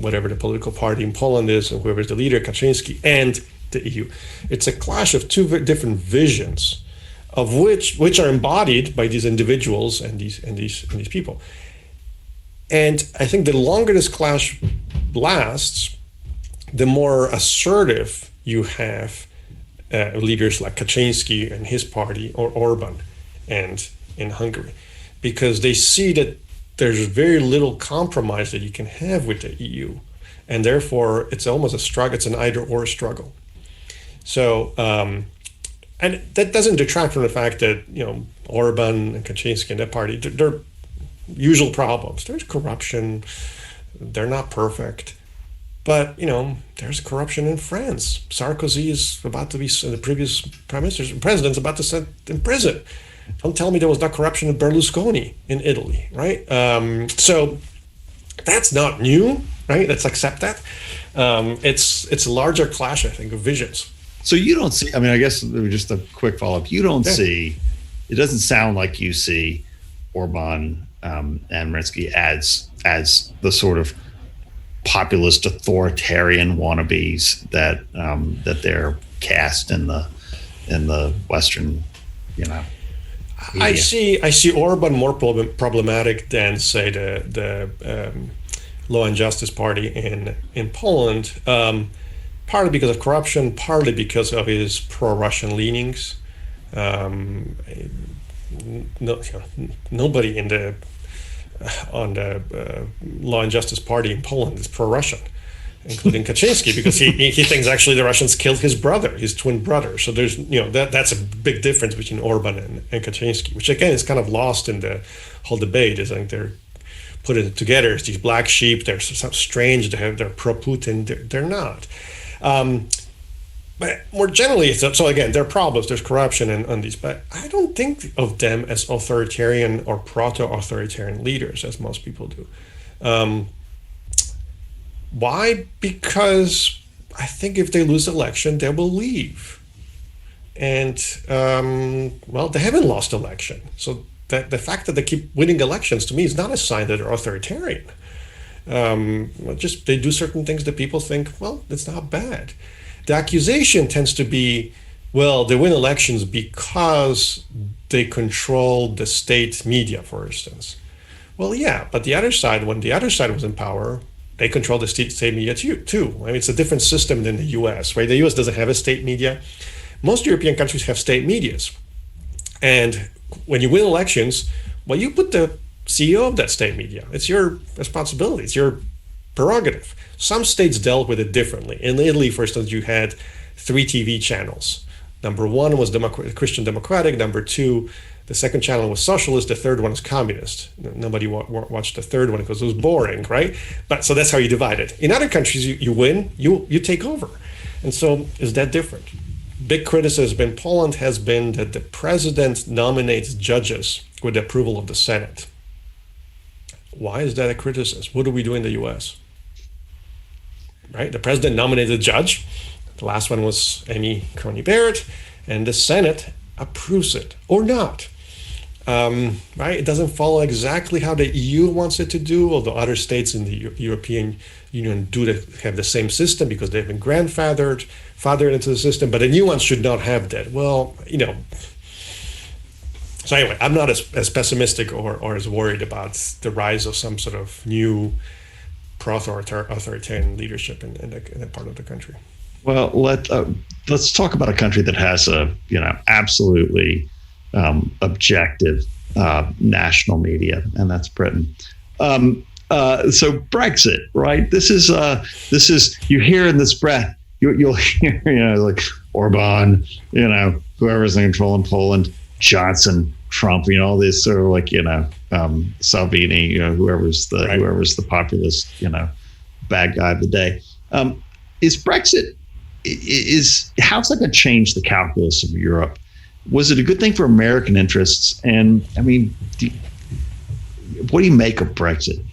whatever the political party in Poland is, and whoever is the leader, Kaczynski, and the EU. It's a clash of two different visions, of which are embodied by these individuals and these people. And I think the longer this clash lasts, the more assertive you have leaders like Kaczynski and his party, or Orban and in Hungary, because they see that there's very little compromise that you can have with the EU. and therefore it's almost a struggle. It's an either-or struggle. So, and that doesn't detract from the fact that Orban and Kaczynski and that party, they're usual problems. There's corruption. They're not perfect. But, there's corruption in France. Sarkozy is about to be, the previous president's about to sit in prison. Don't tell me there was not corruption in Berlusconi in Italy, right? So that's not new, right? Let's accept that. It's a larger clash, I think, of visions. So you don't see, I guess just a quick follow-up. You don't see, it doesn't sound like you see Orban and Marinsky as the sort of populist authoritarian wannabes that they're cast in the Western, media. I see Orban more problematic than, say, the Law and Justice Party in Poland, partly because of corruption, partly because of his pro-Russian leanings. Nobody on the Law and Justice Party in Poland is pro-Russian, including Kaczynski, because he thinks actually the Russians killed his brother, his twin brother. So there's that's a big difference between Orban and Kaczynski, which again is kind of lost in the whole debate. Is like they're put it together as these black sheep. They're so strange. They're pro-Putin. They're not. But more generally, so again, there are problems. There's corruption and these, but I don't think of them as authoritarian or proto-authoritarian leaders, as most people do. Why? Because I think if they lose the election, they will leave. And, they haven't lost election. So the fact that they keep winning elections, to me, is not a sign that they're authoritarian. Just they do certain things that people think, it's not bad. The accusation tends to be, they win elections because they control the state media, for instance. Well, yeah, but the other side, when the other side was in power, they control the state media too. It's a different system than the U.S., right? The U.S. doesn't have a state media. Most European countries have state medias. And when you win elections, you put the CEO of that state media. It's your responsibility. It's your prerogative. Some states dealt with it differently. In Italy, for instance, you had 3 TV channels. Number 1 was Christian Democratic. Number 2, the second channel was socialist. The third one was communist. Nobody watched the third one because it was boring, right? But so that's how you divide it. In other countries, you win, you take over. And so is that different? Big criticism in Poland has been that the president nominates judges with the approval of the Senate. Why is that a criticism? What do we do in the U.S.? Right? The president nominated a judge. The last one was Amy Coney Barrett, and the Senate approves it or not. Right? It doesn't follow exactly how the EU wants it to do, although other states in the European Union have the same system because they've been fathered into the system, but the new ones should not have that. So anyway, I'm not as pessimistic or as worried about the rise of some sort of new pro-authoritarian leadership in that part of the country. Well, let's talk about a country that has a absolutely objective national media, and that's Britain. So Brexit, right? This is you hear in this breath. You'll hear like Orban, whoever's in control in Poland, Johnson, Trump, all this sort of like Salvini, whoever's the populist, bad guy of the day. Is Brexit how's that going to change the calculus of Europe? Was it a good thing for American interests? And what do you make of Brexit?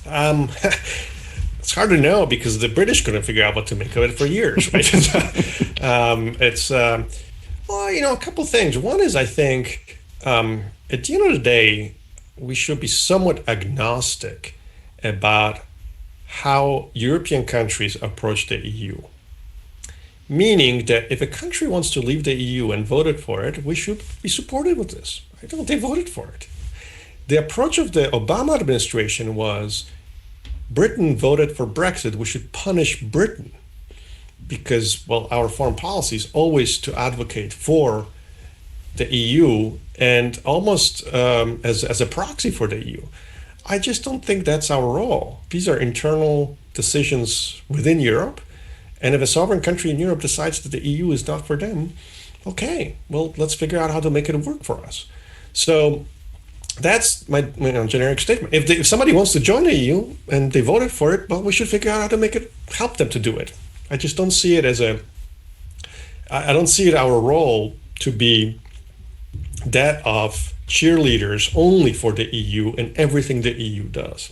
It's hard to know because the British couldn't figure out what to make of it for years, right? It's a couple of things. One is I think at the end of the day, we should be somewhat agnostic about how European countries approach the EU. Meaning that if a country wants to leave the EU and voted for it, we should be supportive of this. Right? They voted for it. The approach of the Obama administration was Britain voted for Brexit. We should punish Britain because, our foreign policy is always to advocate for the EU and almost as a proxy for the EU. I just don't think that's our role. These are internal decisions within Europe. And if a sovereign country in Europe decides that the EU is not for them, okay, well, let's figure out how to make it work for us. So that's my generic statement. If somebody wants to join the EU and they voted for it, well, we should figure out how to make it help them to do it. I just don't see it as I don't see it our role to be that of cheerleaders only for the EU and everything the EU does.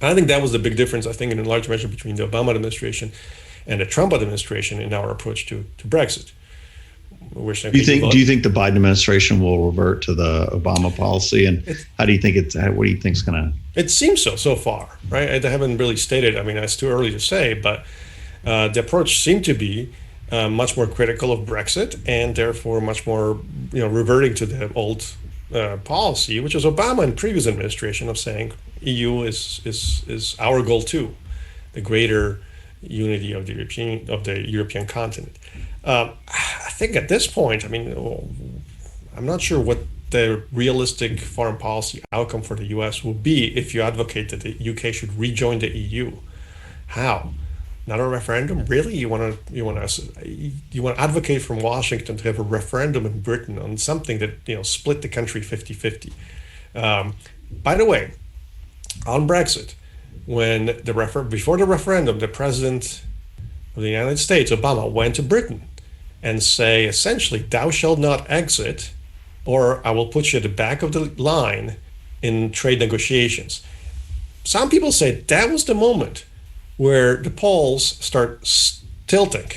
I think that was the big difference, I think, in large measure between the Obama administration and the Trump administration in our approach to Brexit. Do you think the Biden administration will revert to the Obama policy, and what do you think it's going to? It seems so far, right? I haven't really stated. I mean, it's too early to say, but the approach seemed to be much more critical of Brexit, and therefore much more, reverting to the old policy, which was Obama and previous administration of saying EU is our goal too, the greater unity of the European continent. I think at this point, I mean, I'm not sure what the realistic foreign policy outcome for the U.S. will be if you advocate that the UK should rejoin the EU. How? Not a referendum? Really? You want to advocate from Washington to have a referendum in Britain on something that split the country 50-50? By the way, on Brexit, when before the referendum, the president of the United States, Obama, went to Britain and say essentially, "Thou shalt not exit, or I will put you at the back of the line in trade negotiations." Some people say that was the moment where the polls start tilting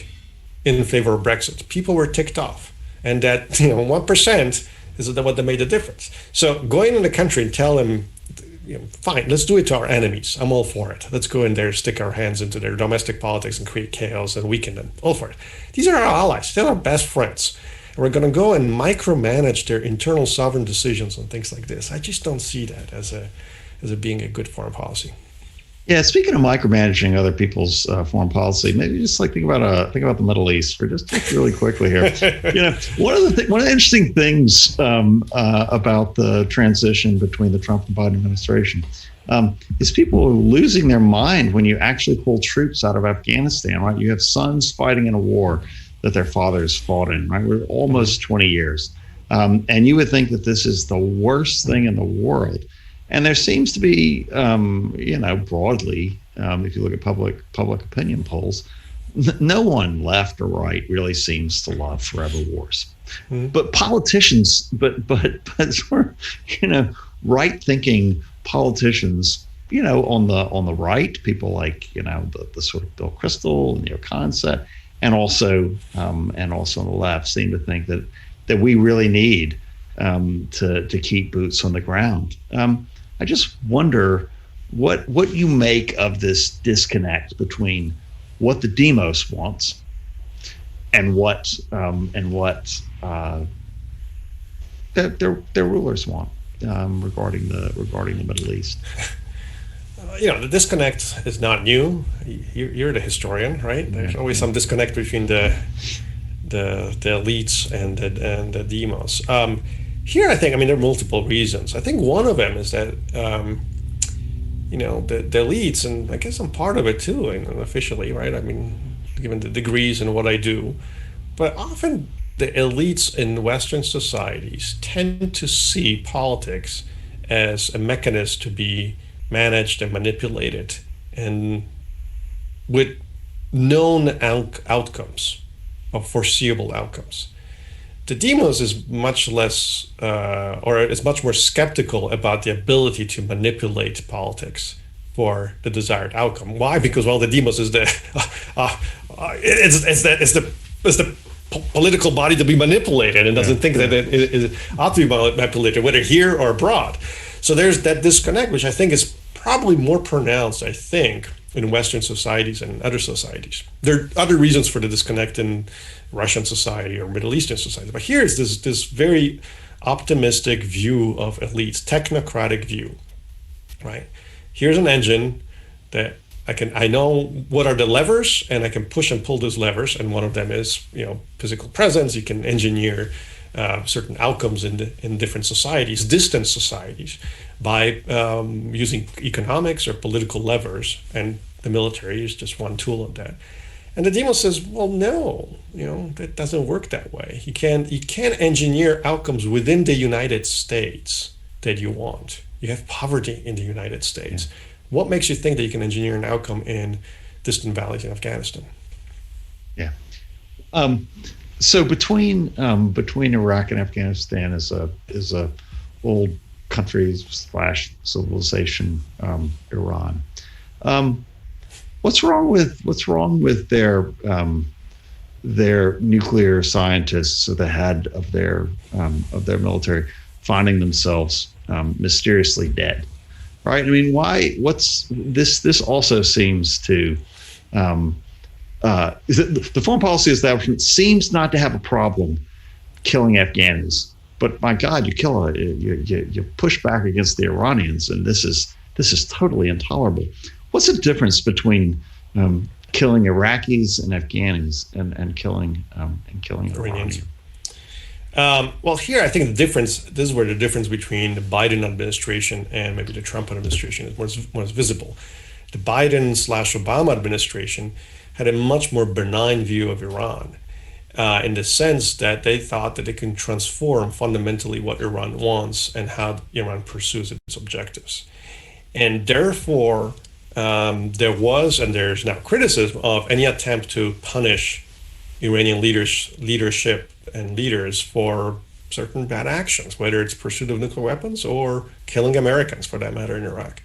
in favor of Brexit. People were ticked off, and that 1% is what made the difference. So going in the country and tell them, fine, let's do it to our enemies. I'm all for it. Let's go in there, stick our hands into their domestic politics and create chaos and weaken them. All for it. These are our allies. They're our best friends. And we're going to go and micromanage their internal sovereign decisions and things like this. I just don't see that as being a good foreign policy. Yeah, speaking of micromanaging other people's foreign policy, maybe just think about the Middle East for just really quickly here. One of the interesting things about the transition between the Trump and Biden administration is people are losing their mind when you actually pull troops out of Afghanistan. Right, you have sons fighting in a war that their fathers fought in. Right, we're almost 20 years, and you would think that this is the worst thing in the world. And there seems to be, broadly, if you look at public opinion polls, no one left or right really seems to love forever wars. Mm-hmm. But politicians, but sort of, right-thinking politicians, on the right, people like the sort of Bill Kristol and Neil Concept, and also on the left, seem to think that we really need to keep boots on the ground. I just wonder what you make of this disconnect between what the demos wants and what their rulers want regarding the Middle East. The disconnect is not new. You're the historian, right? There's always some disconnect between the elites and the demos. Here, I think, there are multiple reasons. I think one of them is that, the elites, and I guess I'm part of it too, and officially, right? Given the degrees and what I do, but often the elites in Western societies tend to see politics as a mechanism to be managed and manipulated, and with known outcomes, or foreseeable outcomes. The demos is much less, or is much more skeptical about the ability to manipulate politics for the desired outcome. Why? Because the demos is the political body to be manipulated and doesn't think that it ought to be manipulated, whether here or abroad. So there's that disconnect, which I think is probably more pronounced, in Western societies and other societies. There are other reasons for the disconnect in Russian society or Middle Eastern society. But here is this very optimistic view of elites, technocratic view, right? Here's an engine that I know what are the levers, and I can push and pull those levers. And one of them is, physical presence. You can engineer certain outcomes in different societies, distant societies. by using economics or political levers, and the military is just one tool of that. And the demo says, well, no, that doesn't work that way. You can't engineer outcomes within the United States that you want. You have poverty in the United States. Yeah. What makes you think that you can engineer an outcome in distant valleys in Afghanistan? Yeah. So between Iraq and Afghanistan is a old country / civilization, Iran. What's wrong with their nuclear scientists at the head of their military finding themselves mysteriously dead? Right? I mean, why? What's this? This also seems to the foreign policy establishment seems not to have a problem killing Afghans, but my God, you push back against the Iranians, and this is totally intolerable. What's the difference between killing Iraqis and Afghanis and killing Iranians? Well, here I think this is where the difference between the Biden administration and maybe the Trump administration is more visible. The Biden/Obama administration had a much more benign view of Iran, in the sense that they thought that they can transform fundamentally what Iran wants and how Iran pursues its objectives. And therefore, there was and there's now criticism of any attempt to punish Iranian leadership and leaders for certain bad actions, whether it's pursuit of nuclear weapons or killing Americans, for that matter, in Iraq.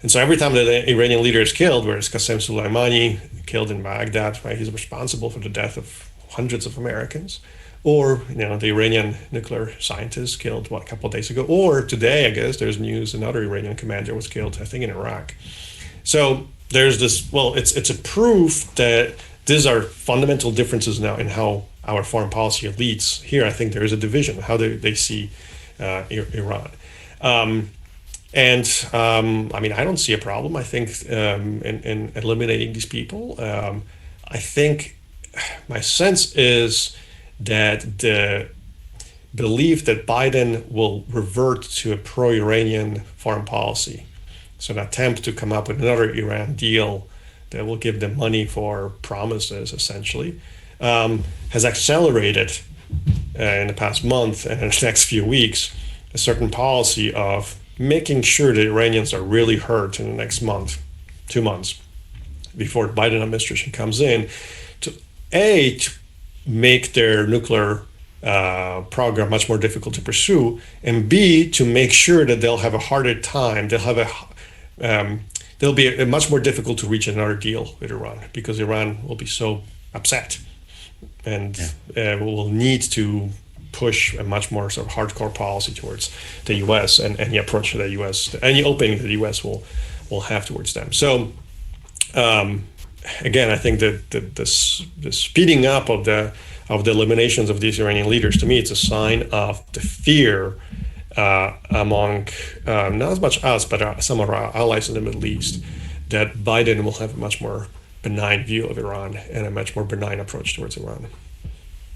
And so every time that an Iranian leader is killed, whereas Qasem Soleimani killed in Baghdad, right, he's responsible for the death of hundreds of Americans, or the Iranian nuclear scientist killed a couple of days ago, or today I guess there's news another Iranian commander was killed, I think in Iraq. So there's this. Well, it's a proof that these are fundamental differences now in how our foreign policy leads. Here, I think there is a division how they see Iran. I mean, I don't see a problem. I think in eliminating these people. I think my sense is that the belief that Biden will revert to a pro-Iranian foreign policy, so an attempt to come up with another Iran deal that will give them money for promises, essentially, has accelerated in the past month and in the next few weeks a certain policy of making sure the Iranians are really hurt in the next month, 2 months, before the Biden administration comes in, to make their nuclear program much more difficult to pursue, and B, to make sure that they'll have a harder time, they'll be much more difficult to reach another deal with Iran, because Iran will be so upset and will need to push a much more sort of hardcore policy towards the U.S. and any approach to the U.S., any opening that the U.S. will have towards them. So again, I think that the speeding up of the eliminations of these Iranian leaders, to me, it's a sign of the fear among not as much us, but some of our allies in the Middle East, that Biden will have a much more benign view of Iran and a much more benign approach towards Iran.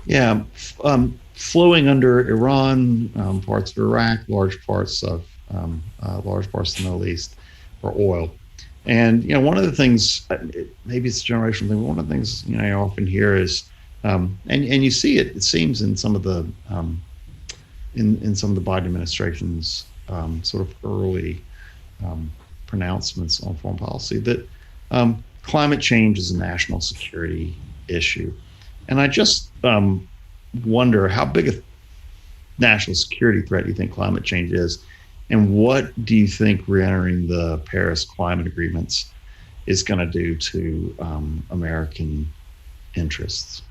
Yeah, flowing under Iran, parts of Iraq, large parts of the Middle East, for oil. And one of the things, maybe it's a generational thing, but one of the things I often hear is, and you see it. It seems in some of the in some of the Biden administration's sort of early pronouncements on foreign policy, that climate change is a national security issue. And I just wonder how big a national security threat do you think climate change is? And what do you think re-entering the Paris climate agreements is going to do to American interests?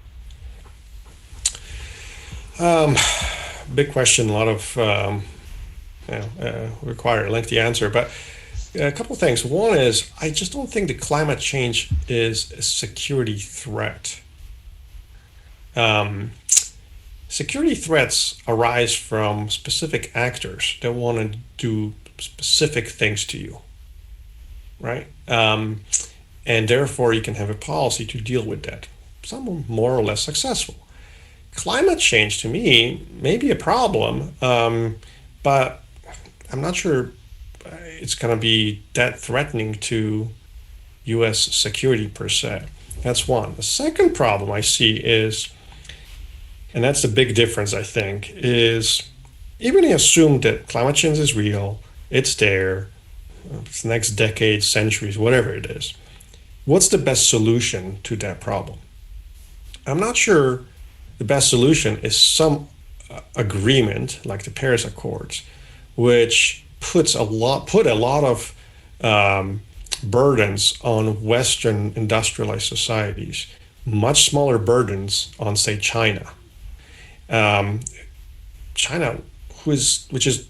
Big question, a lot of require a lengthy answer, but a couple of things. One is, I just don't think that climate change is a security threat. Security threats arise from specific actors that want to do specific things to you, right? And therefore, you can have a policy to deal with that. Some are more or less successful. Climate change, to me, may be a problem, but I'm not sure it's going to be that threatening to U.S. security per se. That's one. The second problem I see is, and that's the big difference, I think, is even if you assume that climate change is real, it's there, it's the next decades, centuries, whatever it is, what's the best solution to that problem? I'm not sure the best solution is some agreement like the Paris Accords, which put a lot of burdens on Western industrialized societies, much smaller burdens on, say, China. China, which is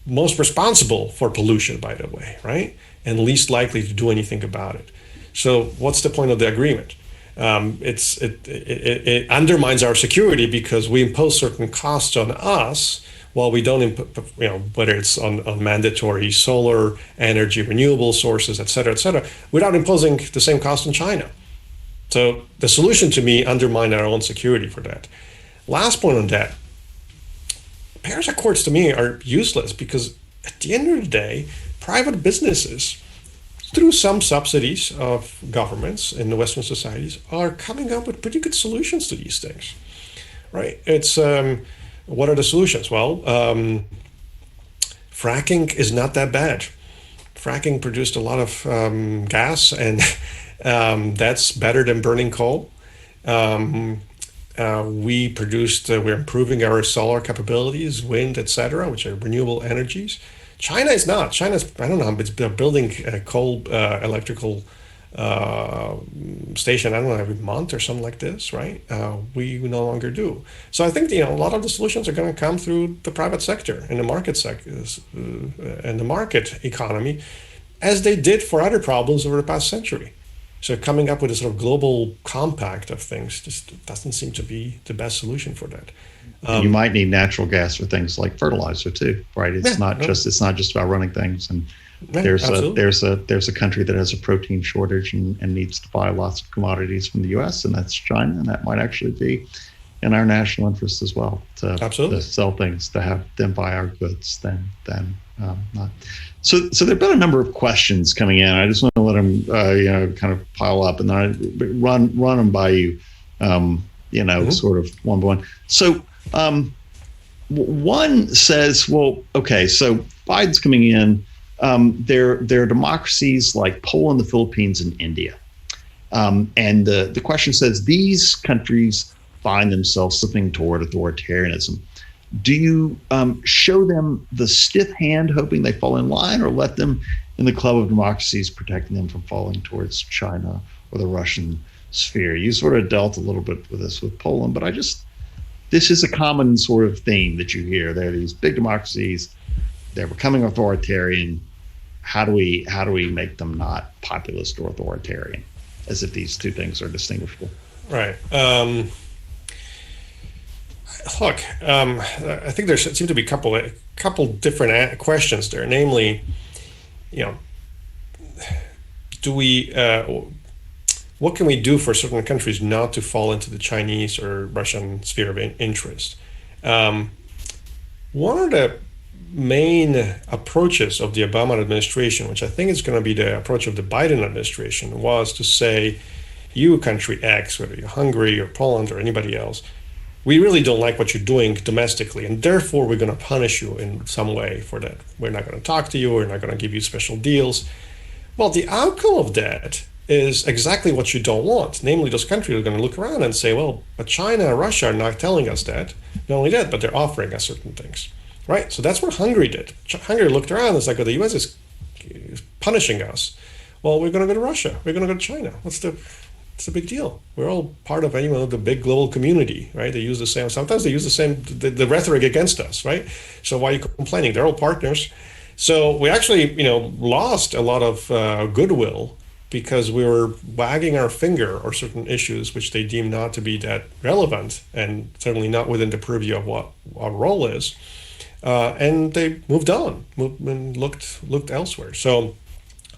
most responsible for pollution, by the way, right? And least likely to do anything about it. So what's the point of the agreement? It undermines our security because we impose certain costs on us while we don't, whether it's on mandatory solar energy, renewable sources, et cetera, without imposing the same cost on China. So the solution to me undermine our own security for that. Last point on that, Paris Accords to me are useless because at the end of the day, private businesses, through some subsidies of governments in the Western societies, are coming up with pretty good solutions to these things, right? It's what are the solutions? Well, fracking is not that bad. Fracking produced a lot of gas, and that's better than burning coal. We're improving our solar capabilities, wind, etc., which are renewable energies. China is not. China's, I don't know, it's building a coal electrical station, I don't know, every month or something like this, right? We no longer do. So I think, a lot of the solutions are going to come through the private sector and the market sectors and the market economy, as they did for other problems over the past century. So coming up with a sort of global compact of things just doesn't seem to be the best solution for that. You might need natural gas for things like fertilizer too, right? It's not just about running things. And there's a country that has a protein shortage and needs to buy lots of commodities from the U.S., and that's China, and that might actually be in our national interest as well to sell things, to have them buy our goods than not. So there've been a number of questions coming in. I just want to let them kind of pile up, and then I run them by you, sort of one by one. So one says, well, okay, so Biden's coming in. There are democracies like Poland, the Philippines, and India. And the question says, these countries find themselves slipping toward authoritarianism. Do you show them the stiff hand, hoping they fall in line, or let them in the club of democracies, protecting them from falling towards China or the Russian sphere? You sort of dealt a little bit with this with Poland, but this is a common sort of theme that you hear. There are these big democracies, they're becoming authoritarian. How do we make them not populist or authoritarian, as if these two things are distinguishable? Right. Look, I think there seem to be a couple different questions there. Namely, what can we do for certain countries not to fall into the Chinese or Russian sphere of interest? One of the main approaches of the Obama administration, which I think is going to be the approach of the Biden administration, was to say, you country X, whether you're Hungary or Poland or anybody else, we really don't like what you're doing domestically, and therefore we're going to punish you in some way for that. We're not going to talk to you. We're not going to give you special deals. Well, the outcome of that is exactly what you don't want. Namely, those countries are going to look around and say, well, but China and Russia are not telling us that. Not only that, but they're offering us certain things, right? So that's what Hungary did. Hungary looked around and it's like, well, the U.S. is punishing us. Well, we're going to go to Russia. We're going to go to China. It's a big deal. We're all part of the big global community, right? They use the same. Sometimes they use the rhetoric against us, right? So why are you complaining? They're all partners. So we actually, lost a lot of goodwill because we were wagging our finger on certain issues which they deem not to be that relevant and certainly not within the purview of what our role is. And they moved on, and looked elsewhere. So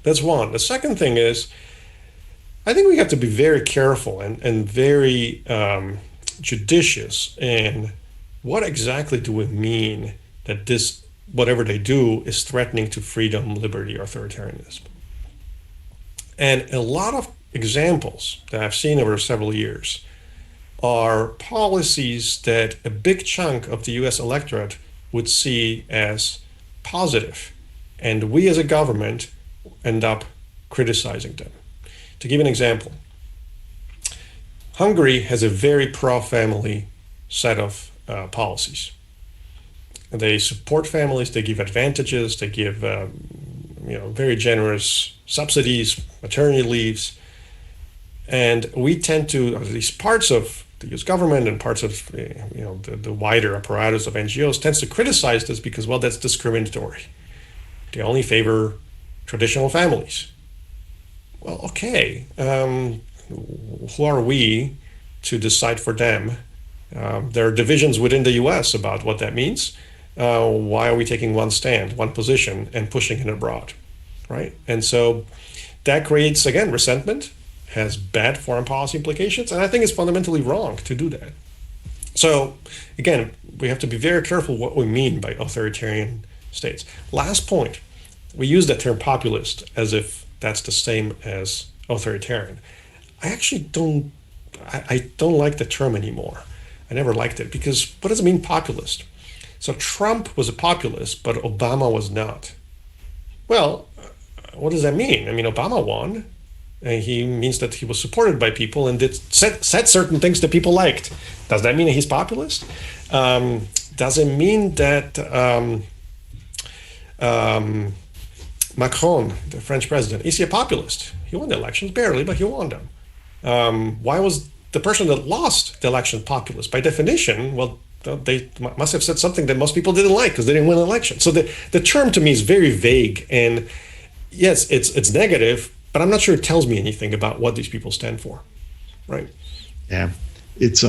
that's one. The second thing is, I think we have to be very careful and very judicious in what exactly do we mean that this whatever they do is threatening to freedom, liberty, or authoritarianism. And a lot of examples that I've seen over several years are policies that a big chunk of the US electorate would see as positive. And we as a government end up criticizing them. To give an example, Hungary has a very pro-family set of policies. They support families, they give advantages, they give very generous subsidies, maternity leaves. And we tend to, or at least parts of the US government and parts of the wider apparatus of NGOs tends to criticize this because, well, that's discriminatory. They only favor traditional families. Well, okay, who are we to decide for them? There are divisions within the US about what that means. Why are we taking one stand, one position, and pushing it abroad, right? And so that creates, again, resentment, has bad foreign policy implications, and I think it's fundamentally wrong to do that. So, again, we have to be very careful what we mean by authoritarian states. Last point, we use that term populist as if that's the same as authoritarian. I actually don't like the term anymore. I never liked it because what does it mean, populist? So Trump was a populist, but Obama was not. Well, what does that mean? I mean, Obama won, and he means that he was supported by people and said certain things that people liked. Does that mean that he's populist? Does it mean that Macron, the French president, is he a populist? He won the elections, barely, but he won them. Why was the person that lost the election populist? By definition, well, they must have said something that most people didn't like because they didn't win the election. So the term to me is very vague, and yes, it's negative, but I'm not sure it tells me anything about what these people stand for, right? Yeah, it's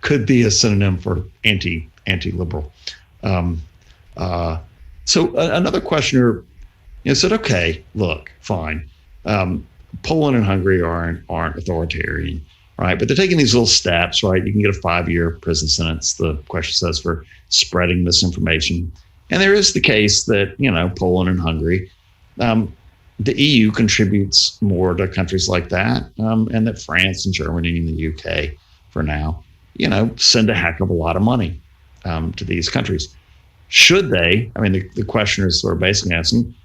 could be a synonym for anti-liberal. So another questioner said, okay, look, fine. Poland and Hungary aren't authoritarian, right? But they're taking these little steps, right? You can get a 5-year prison sentence, the question says, for spreading misinformation. And there is the case that, Poland and Hungary, the EU contributes more to countries like that, and that France and Germany and the UK, for now, send a heck of a lot of money to these countries. Should they? I mean, the questioner is sort of basically asking,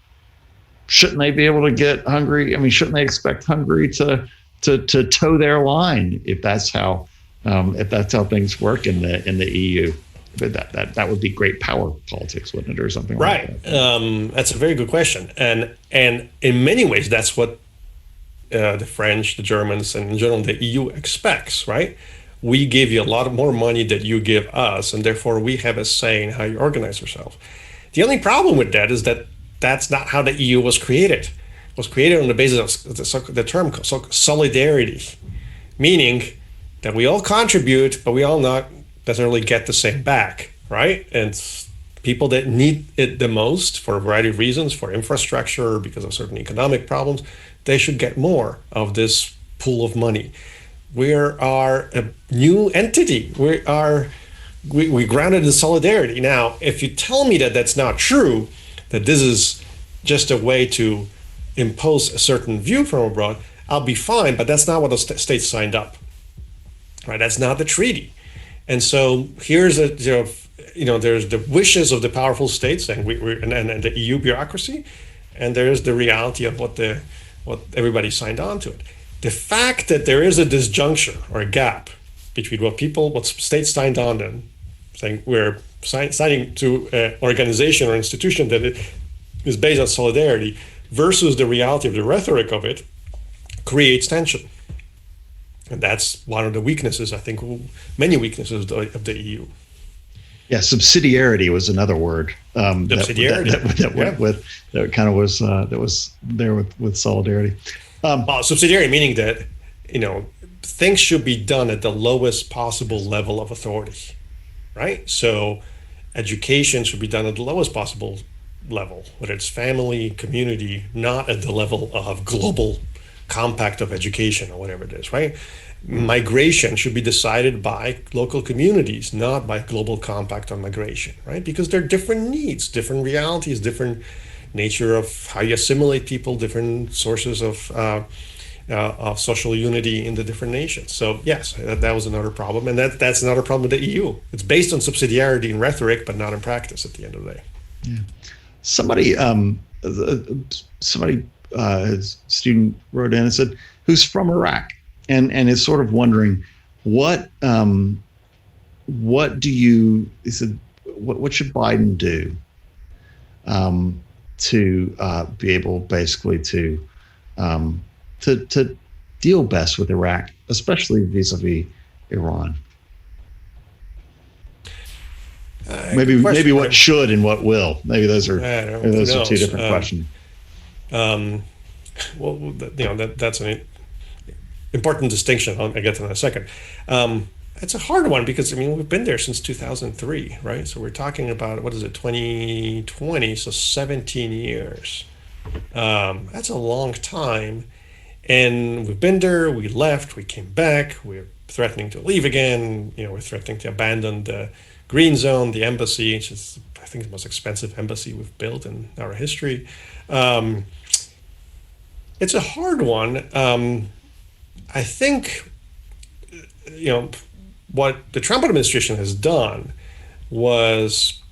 shouldn't they be able to get Hungary? I mean, shouldn't they expect Hungary to toe their line if that's how things work in the EU? But that would be great power politics, wouldn't it, or something right. like that? That's a very good question, and in many ways, that's what the French, the Germans, and in general the EU expects. Right? We give you a lot more money than you give us, and therefore we have a say in how you organize yourself. The only problem with that is that that's not how the EU was created. It was created on the basis of the term solidarity, meaning that we all contribute, but we all not necessarily get the same back, right? And people that need it the most for a variety of reasons, for infrastructure, because of certain economic problems, they should get more of this pool of money. We are a new entity. We grounded in solidarity. Now, if you tell me that that's not true, that this is just a way to impose a certain view from abroad, I'll be fine, but that's not what the states signed up, right? That's not the treaty. And so here's there's the wishes of the powerful states and the EU bureaucracy, and there's the reality of what everybody signed on to it. The fact that there is a disjuncture or a gap between what states signed on and saying we're signing to an organization or institution that is based on solidarity versus the reality of the rhetoric of it creates tension. And that's one of the weaknesses, I think, many weaknesses of the EU. Yeah, subsidiarity was another word. Subsidiarity that went with that kind of was that was there with solidarity. Subsidiarity meaning that things should be done at the lowest possible level of authority, right? So education should be done at the lowest possible level, whether it's family, community, not at the level of global compact of education or whatever it is, right? migration should be decided by local communities, not by global compact on migration, right? Because there are different needs, different realities, different nature of how you assimilate people, different sources of social unity in the different nations. So yes, that was another problem, and that's another problem with the EU. It's based on subsidiarity in rhetoric, but not in practice at the end of the day. Yeah. Somebody, a student wrote in and said, who's from Iraq, and is sort of wondering what do you? He said, what should Biden do to be able basically to deal best with Iraq, especially vis-a-vis Iran? Maybe what should and what will. Maybe those are two different questions. Well, that's an important distinction. I'll get to that in a second. It's a hard one because we've been there since 2003, right? So we're talking about 2020, so 17 years. That's a long time, and we've been there. We left. We came back. We're threatening to leave again. We're threatening to abandon the Green Zone, the embassy, which is, I think, the most expensive embassy we've built in our history. It's a hard one. I think, what the Trump administration has done was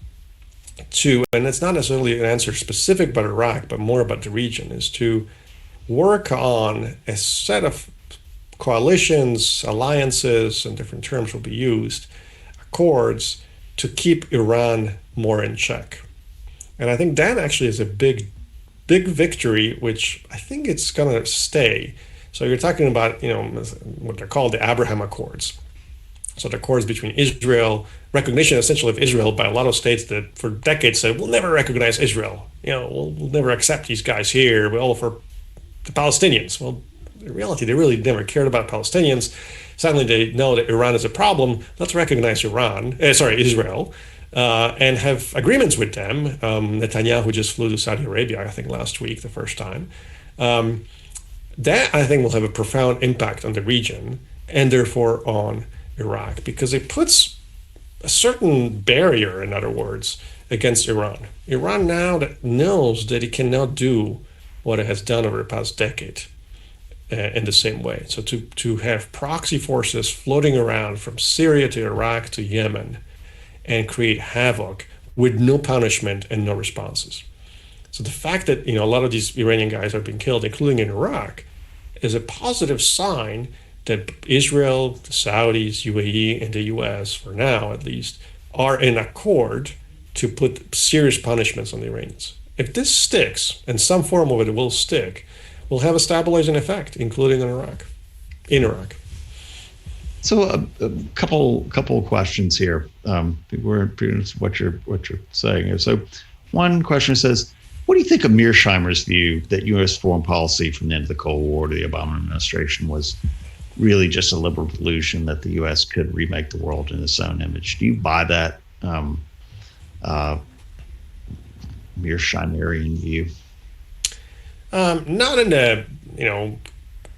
to, and it's not necessarily an answer specific about Iraq, but more about the region, is to work on a set of coalitions, alliances, and different terms will be used, accords, to keep Iran more in check. And I think that actually is a big victory, which I think it's going to stay. So you're talking about, what they're called the Abraham Accords. So the accords between Israel, recognition essentially of Israel by a lot of states that for decades said, we'll never recognize Israel. We'll never accept these guys here. We're all for the Palestinians. Well, in reality, they really never cared about Palestinians. Suddenly they know that Iran is a problem. Let's recognize Israel, and have agreements with them. Netanyahu just flew to Saudi Arabia, I think, last week, the first time. That, I think, will have a profound impact on the region and therefore on Iraq, because it puts a certain barrier, in other words, against Iran. Iran now that knows that it cannot do what it has done over the past decade in the same way. So to have proxy forces floating around from Syria to Iraq to Yemen and create havoc with no punishment and no responses. So the fact that a lot of these Iranian guys are being killed, including in Iraq, is a positive sign that Israel, the Saudis, UAE, and the US, for now at least, are in accord to put serious punishments on the Iranians. If this sticks, and some form of it will stick, will have a stabilizing effect, including in Iraq. So a couple of questions here. We're what you're saying here. So one question says, what do you think of Mearsheimer's view that U.S. foreign policy from the end of the Cold War to the Obama administration was really just a liberal delusion that the U.S. could remake the world in its own image? Do you buy that Mearshimerian view? Not in a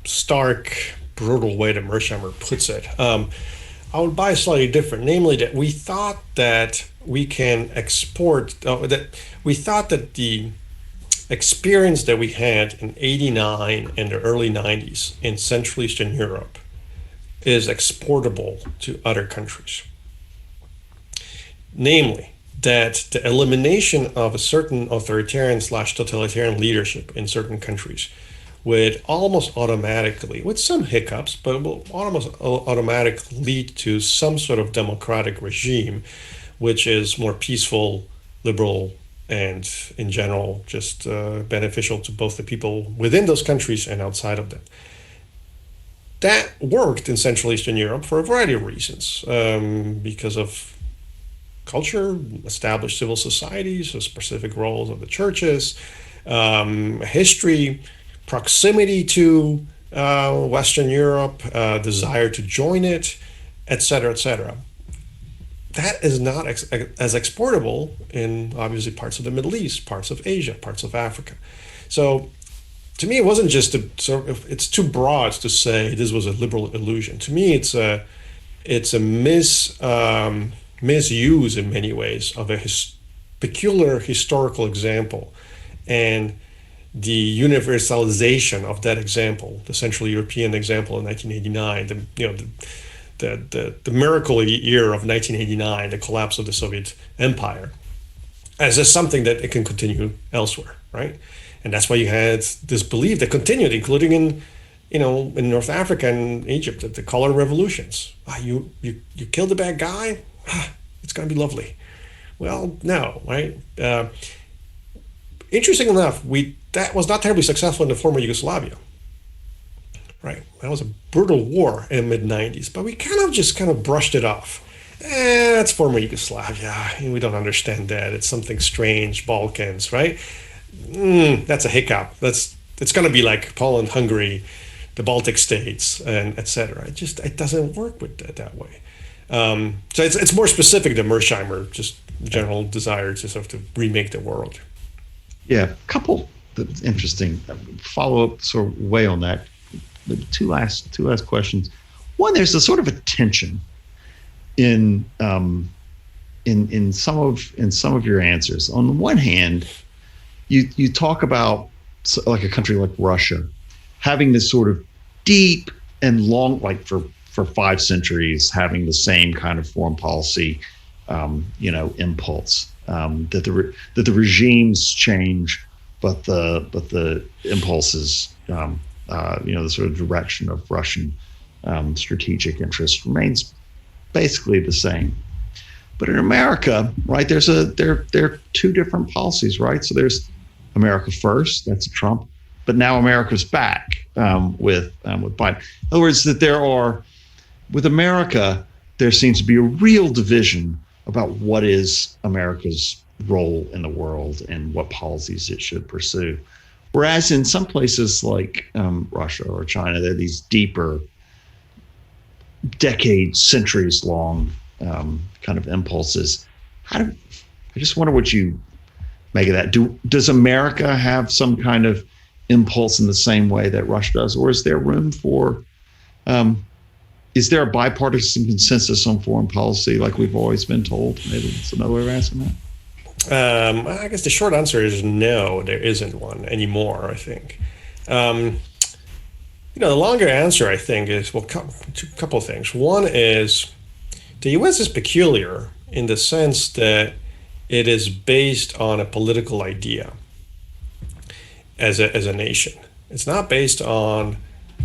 stark, brutal way that Mearsheimer puts it. I would buy slightly different, namely that we thought that we can export, that we thought that the experience that we had in '89 and the early '90s in Central Eastern Europe is exportable to other countries. Namely, that the elimination of a certain authoritarian/totalitarian leadership in certain countries would almost automatically, with some hiccups, but will almost automatically lead to some sort of democratic regime, which is more peaceful, liberal, and in general just beneficial to both the people within those countries and outside of them. That worked in Central Eastern Europe for a variety of reasons, because of culture, established civil societies, the specific roles of the churches, history, proximity to Western Europe, desire to join it, etc., etc. That is not as exportable in obviously parts of the Middle East, parts of Asia, parts of Africa. So to me, it wasn't just it's too broad to say this was a liberal illusion. To me, it's a misuse in many ways of a peculiar historical example, and the universalization of that example, the Central European example in 1989, the miracle year of 1989, the collapse of the Soviet Empire, as something that it can continue elsewhere, right? And that's why you had this belief that continued, including in North Africa and Egypt, the color revolutions. You killed the bad guy, it's going to be lovely. Well, no, right? Interesting enough, that was not terribly successful in the former Yugoslavia, right? That was a brutal war in the mid-90s, but we kind of brushed it off. It's former Yugoslavia. We don't understand that. It's something strange, Balkans, right? That's a hiccup. It's going to be like Poland, Hungary, the Baltic states, and etc. It doesn't work with that way. So it's more specific than Mersheimer, just general desire to sort of to remake the world. Yeah, a couple interesting follow-up sort of way on that. Two last questions. One, there's a sort of a tension in some of your answers. On the one hand, you talk about like a country like Russia having this sort of deep and long, like for 5 centuries, having the same kind of foreign policy, impulse. That the regimes change, but the impulses, the sort of direction of Russian strategic interest remains basically the same. But in America, right, there are 2 different policies, right? So there's America First, that's Trump, but now America's back with Biden. In other words, with America, there seems to be a real division about what is America's role in the world and what policies it should pursue. Whereas in some places like Russia or China, there are these deeper, decades, centuries long kind of impulses. I just wonder what you make of that. Does America have some kind of impulse in the same way that Russia does, or is there room for? Is there a bipartisan consensus on foreign policy like we've always been told? Maybe it's another way of asking that. I guess the short answer is no, there isn't one anymore, I think. The longer answer, I think, is, a couple of things. One is the U.S. is peculiar in the sense that it is based on a political idea as a nation. It's not based on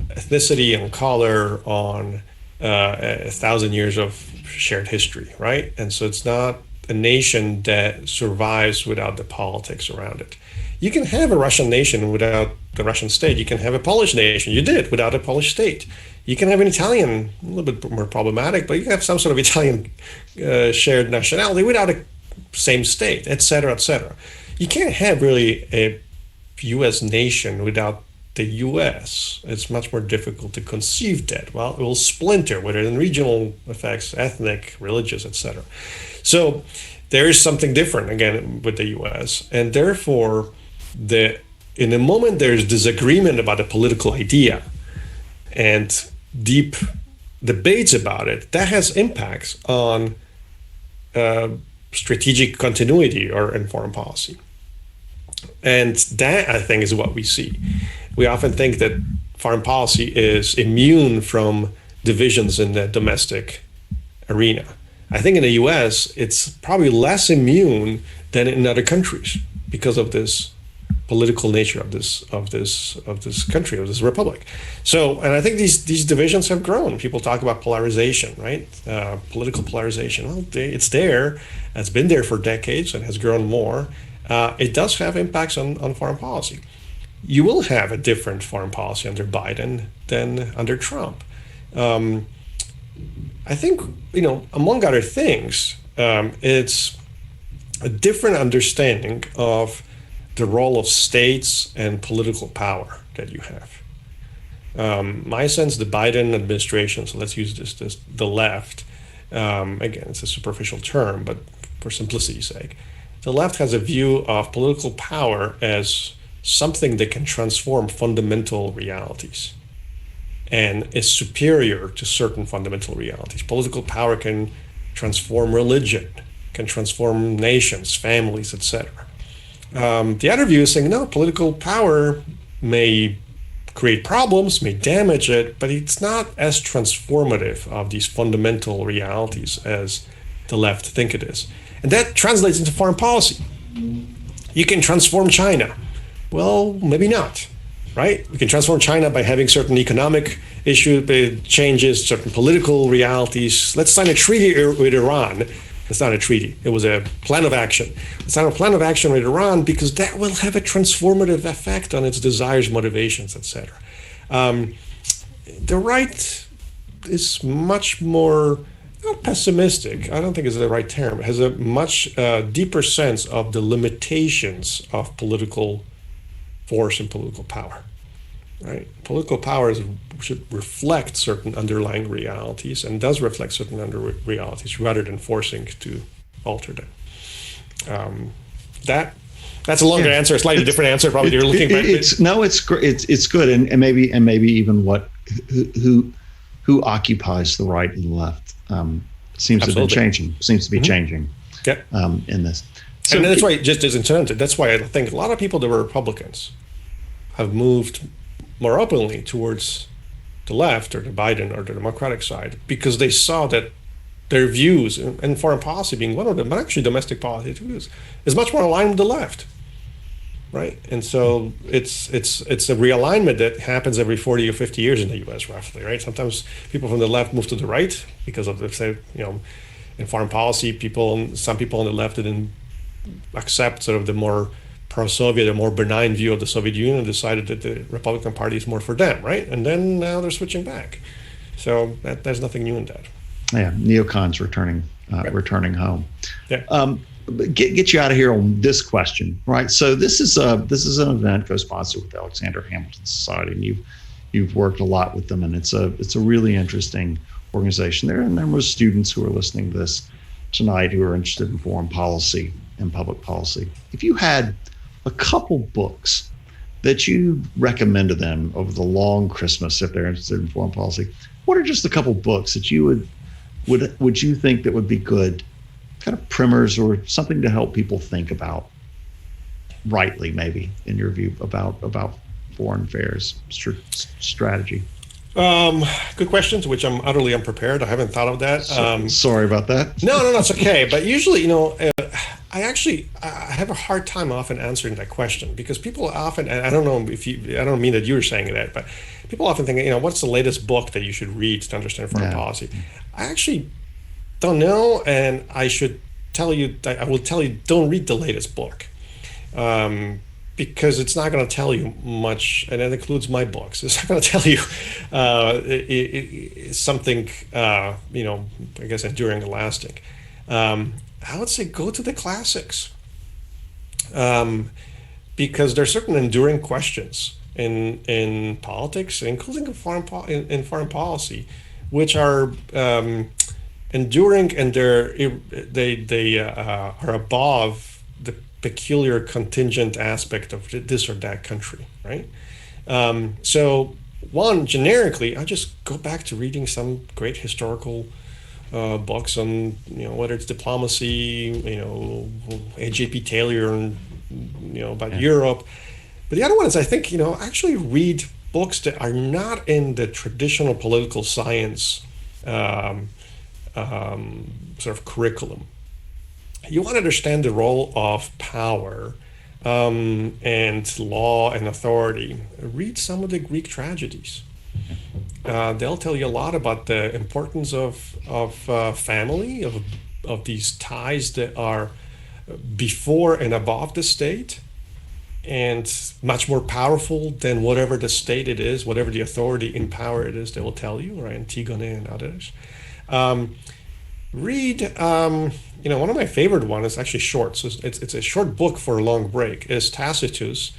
ethnicity and color, on 1,000 years of shared history, right? And so it's not a nation that survives without the politics around it. You can have a Russian nation without the Russian state. You can have a Polish nation. You did without a Polish state. You can have an Italian, a little bit more problematic, but you can have some sort of Italian shared nationality without a same state, et cetera, et cetera. You can't have really a U.S. nation without the U.S. It's much more difficult to conceive that. Well, it will splinter, whether in regional effects, ethnic, religious, etc. So there is something different, again, with the U.S. And therefore, in the moment there's disagreement about a political idea and deep debates about it, that has impacts on strategic continuity in foreign policy. And that, I think, is what we see. We often think that foreign policy is immune from divisions in the domestic arena. I think in the U.S., it's probably less immune than in other countries because of this political nature of this country, of this republic. So, and I think these divisions have grown. People talk about polarization, right? Political polarization. Well, it's there. It's been there for decades and has grown more. It does have impacts on foreign policy. You will have a different foreign policy under Biden than under Trump. I think, among other things, it's a different understanding of the role of states and political power that you have. My sense, the Biden administration, so let's use the left, again, it's a superficial term, but for simplicity's sake, the left has a view of political power as something that can transform fundamental realities and is superior to certain fundamental realities. Political power can transform religion, can transform nations, families, etc. The other view is saying, no, political power may create problems, may damage it, but it's not as transformative of these fundamental realities as the left think it is. And that translates into foreign policy. You can transform China. Well, maybe not, right? We can transform China by having certain economic changes, certain political realities. Let's sign a treaty with Iran. It's not a treaty. It was a plan of action. Let's sign a plan of action with Iran because that will have a transformative effect on its desires, motivations, etc. The right is much more not pessimistic. I don't think it's the right term. It has a much deeper sense of the limitations of political force and political power. Right? Political power should reflect certain underlying realities and does reflect certain realities rather than forcing to alter them. That's a longer answer, a slightly different answer. Probably you're looking back. It's good, and maybe even who occupies the right and the left seems to be changing. Seems to be changing. Yeah. In this. So, and that's why, just as intended. That's why I think a lot of people that were Republicans have moved more openly towards the left or the Biden or the Democratic side because they saw that their views and foreign policy being one of them, but actually domestic policy too, is much more aligned with the left, right? And so it's a realignment that happens every 40 or 50 years in the U.S. roughly, right? Sometimes people from the left move to the right because of, say, in foreign policy, some people on the left didn't accept sort of the more pro-Soviet, a more benign view of the Soviet Union, and decided that the Republican Party is more for them, right? And then now they're switching back. So there's nothing new in that. Yeah, neocons returning home. Yeah. Get you out of here on this question, right? So this is an event co-sponsored with Alexander Hamilton Society, and you've worked a lot with them, and it's a really interesting organization. There are a number of students who are listening to this tonight who are interested in foreign policy and public policy. If you had a couple books that you recommend to them over the long Christmas, if they're interested in foreign policy, what are just a couple books that you would you think that would be good, kind of primers or something to help people think about rightly, maybe in your view, about foreign affairs strategy? Good questions, which I'm utterly unprepared. I haven't thought of that. Sorry about that. No, it's okay. But usually, I have a hard time often answering that question because people often, and I don't mean that you were saying that, but people often think, what's the latest book that you should read to understand foreign policy? I actually don't know, and I will tell you, don't read the latest book. Because it's not going to tell you much, and that includes my books. It's not going to tell you something, I guess, enduring and lasting. I would say go to the classics, because there are certain enduring questions in politics, including in foreign policy, which are enduring, and they are above the peculiar contingent aspect of this or that country, right? So one, generically, I just go back to reading some great historical books on, whether it's diplomacy, A.J.P. Taylor, and, about Europe. But the other one is, I think, actually read books that are not in the traditional political science sort of curriculum. You want to understand the role of power and law and authority. Read some of the Greek tragedies. They'll tell you a lot about the importance of family, of these ties that are before and above the state, and much more powerful than whatever the state it is, whatever the authority in power it is. They will tell you, right? Antigone and others. Read. One of my favorite ones is actually short. So it's a short book for a long break. Is Tacitus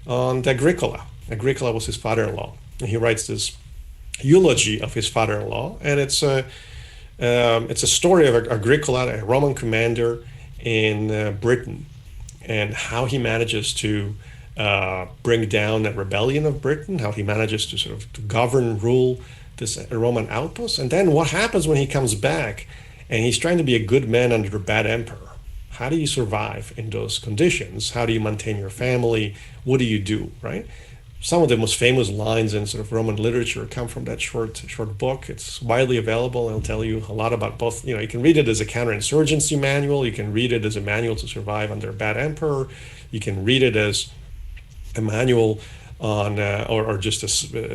on the Agricola. Agricola was his father-in-law, and he writes this eulogy of his father-in-law, and it's a story of Agricola, a Roman commander in Britain, and how he manages to bring down a rebellion of Britain, how he manages to sort of to govern, rule this Roman outpost. And then what happens when he comes back and he's trying to be a good man under a bad emperor? How do you survive in those conditions? How do you maintain your family? What do you do, right? Some of the most famous lines in sort of Roman literature come from that short book. It's widely available. It'll tell you a lot about both. You can read it as a counterinsurgency manual. You can read it as a manual to survive under a bad emperor. You can read it as a manual on, or just a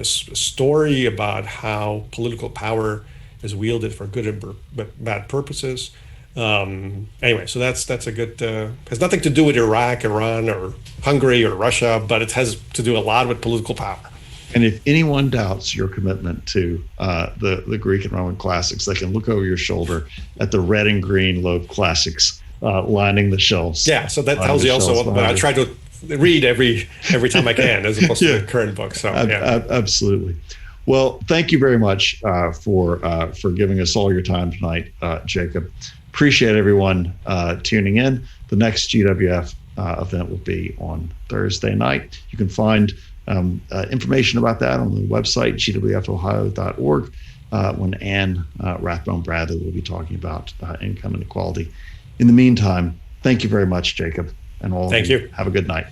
story about how political power is wielded for good and bad purposes. Anyway, so that's a good, has nothing to do with Iraq, Iran, or Hungary or Russia, but it has to do a lot with political power. And if anyone doubts your commitment to the Greek and Roman classics, they can look over your shoulder at the red and green Loeb classics lining the shelves. Yeah, so that tells you also what I try to read every time I can, as opposed to the current book. So yeah, absolutely. Well, thank you very much for giving us all your time tonight, Jakub. Appreciate everyone tuning in. The next GWF event will be on Thursday night. You can find information about that on the website, gwfohio.org, when Anne Rathbone-Bradley will be talking about income inequality. In the meantime, thank you very much, Jakub, and all of you. Have a good night.